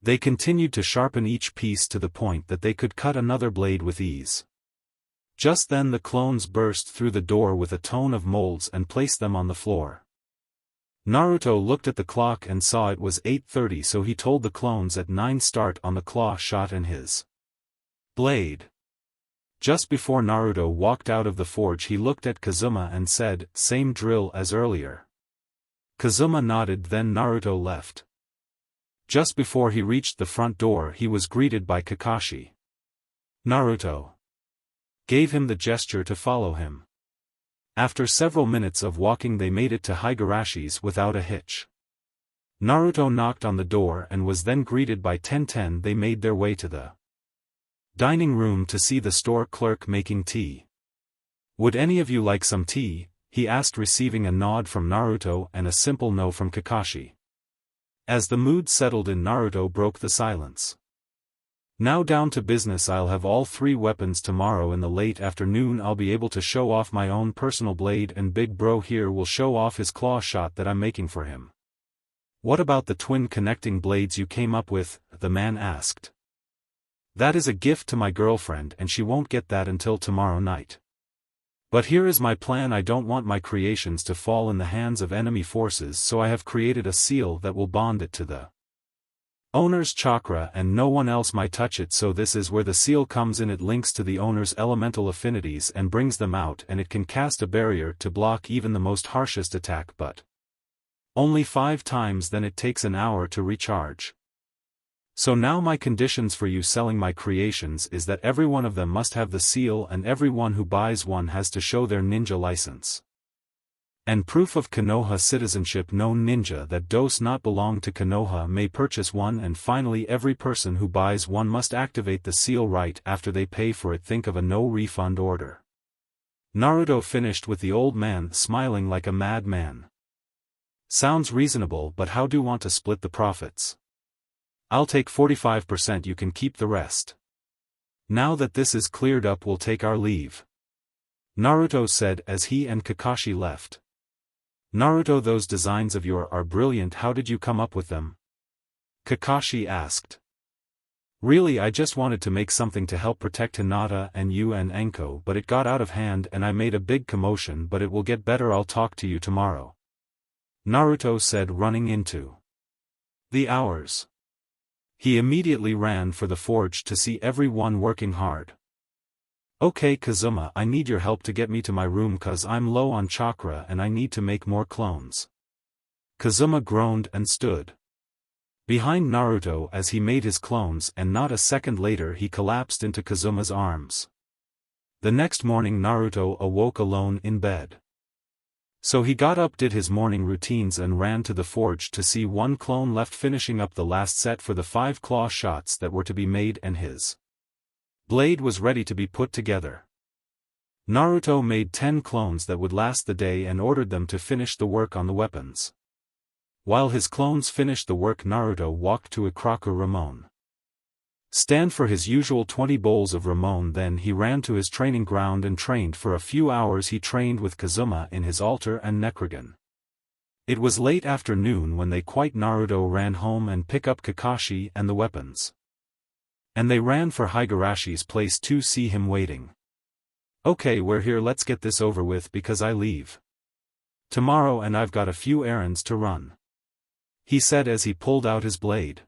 They continued to sharpen each piece to the point that they could cut another blade with ease. Just then the clones burst through the door with a ton of molds and placed them on the floor. Naruto looked at the clock and saw it was 8:30, so he told the clones at 9 start on the claw shot and his blade. Just before Naruto walked out of the forge, he looked at Kazuma and said, same drill as earlier. Kazuma nodded, then Naruto left. Just before he reached the front door, he was greeted by Kakashi. Naruto gave him the gesture to follow him. After several minutes of walking they made it to Higarashi's without a hitch. Naruto knocked on the door and was then greeted by Tenten. They made their way to the dining room to see the store clerk making tea. "Would any of you like some tea?" he asked, receiving a nod from Naruto and a simple no from Kakashi. As the mood settled in, Naruto broke the silence. "Now down to business. I'll have all 3 weapons tomorrow in the late afternoon. I'll be able to show off my own personal blade, and big bro here will show off his claw shot that I'm making for him." "What about the twin connecting blades you came up with?" the man asked. "That is a gift to my girlfriend and she won't get that until tomorrow night. But here is my plan. I don't want my creations to fall in the hands of enemy forces, so I have created a seal that will bond it to the owner's chakra and no one else might touch it. So this is where the seal comes in. It links to the owner's elemental affinities and brings them out, and it can cast a barrier to block even the most harshest attack, but only 5 times. Then it takes an hour to recharge. So now my conditions for you selling my creations is that every one of them must have the seal, and everyone who buys one has to show their ninja license and proof of Konoha citizenship. No ninja that does not belong to Konoha may purchase one, and finally every person who buys one must activate the seal right after they pay for it. Think of a no refund order." Naruto finished with the old man smiling like a madman. "Sounds reasonable, but how do you want to split the profits?" "I'll take 45%, you can keep the rest." "Now that this is cleared up, we'll take our leave," Naruto said as he and Kakashi left. "Naruto, those designs of yours are brilliant. How did you come up with them?" Kakashi asked. "Really, I just wanted to make something to help protect Hinata and you and Anko, but it got out of hand and I made a big commotion, but it will get better. I'll talk to you tomorrow," Naruto said, running into the hours. He immediately ran for the forge to see everyone working hard. "Okay Kazuma, I need your help to get me to my room cause I'm low on chakra and I need to make more clones." Kazuma groaned and stood behind Naruto as he made his clones, and not a second later he collapsed into Kazuma's arms. The next morning Naruto awoke alone in bed. So he got up, did his morning routines and ran to the forge to see one clone left, finishing up the last set for the 5 claw shots that were to be made, and his blade was ready to be put together. Naruto made 10 clones that would last the day and ordered them to finish the work on the weapons. While his clones finished the work, Naruto walked to Ikaraku Ramon stand for his usual 20 bowls of Ramon. Then he ran to his training ground and trained for a few hours. He trained with Kazuma in his altar and Nekrigan. It was late afternoon when they quit. Naruto ran home and pick up Kakashi and the weapons. And they ran for Higarashi's place to see him waiting. "Okay, we're here, let's get this over with because I leave tomorrow and I've got a few errands to run," he said as he pulled out his blade.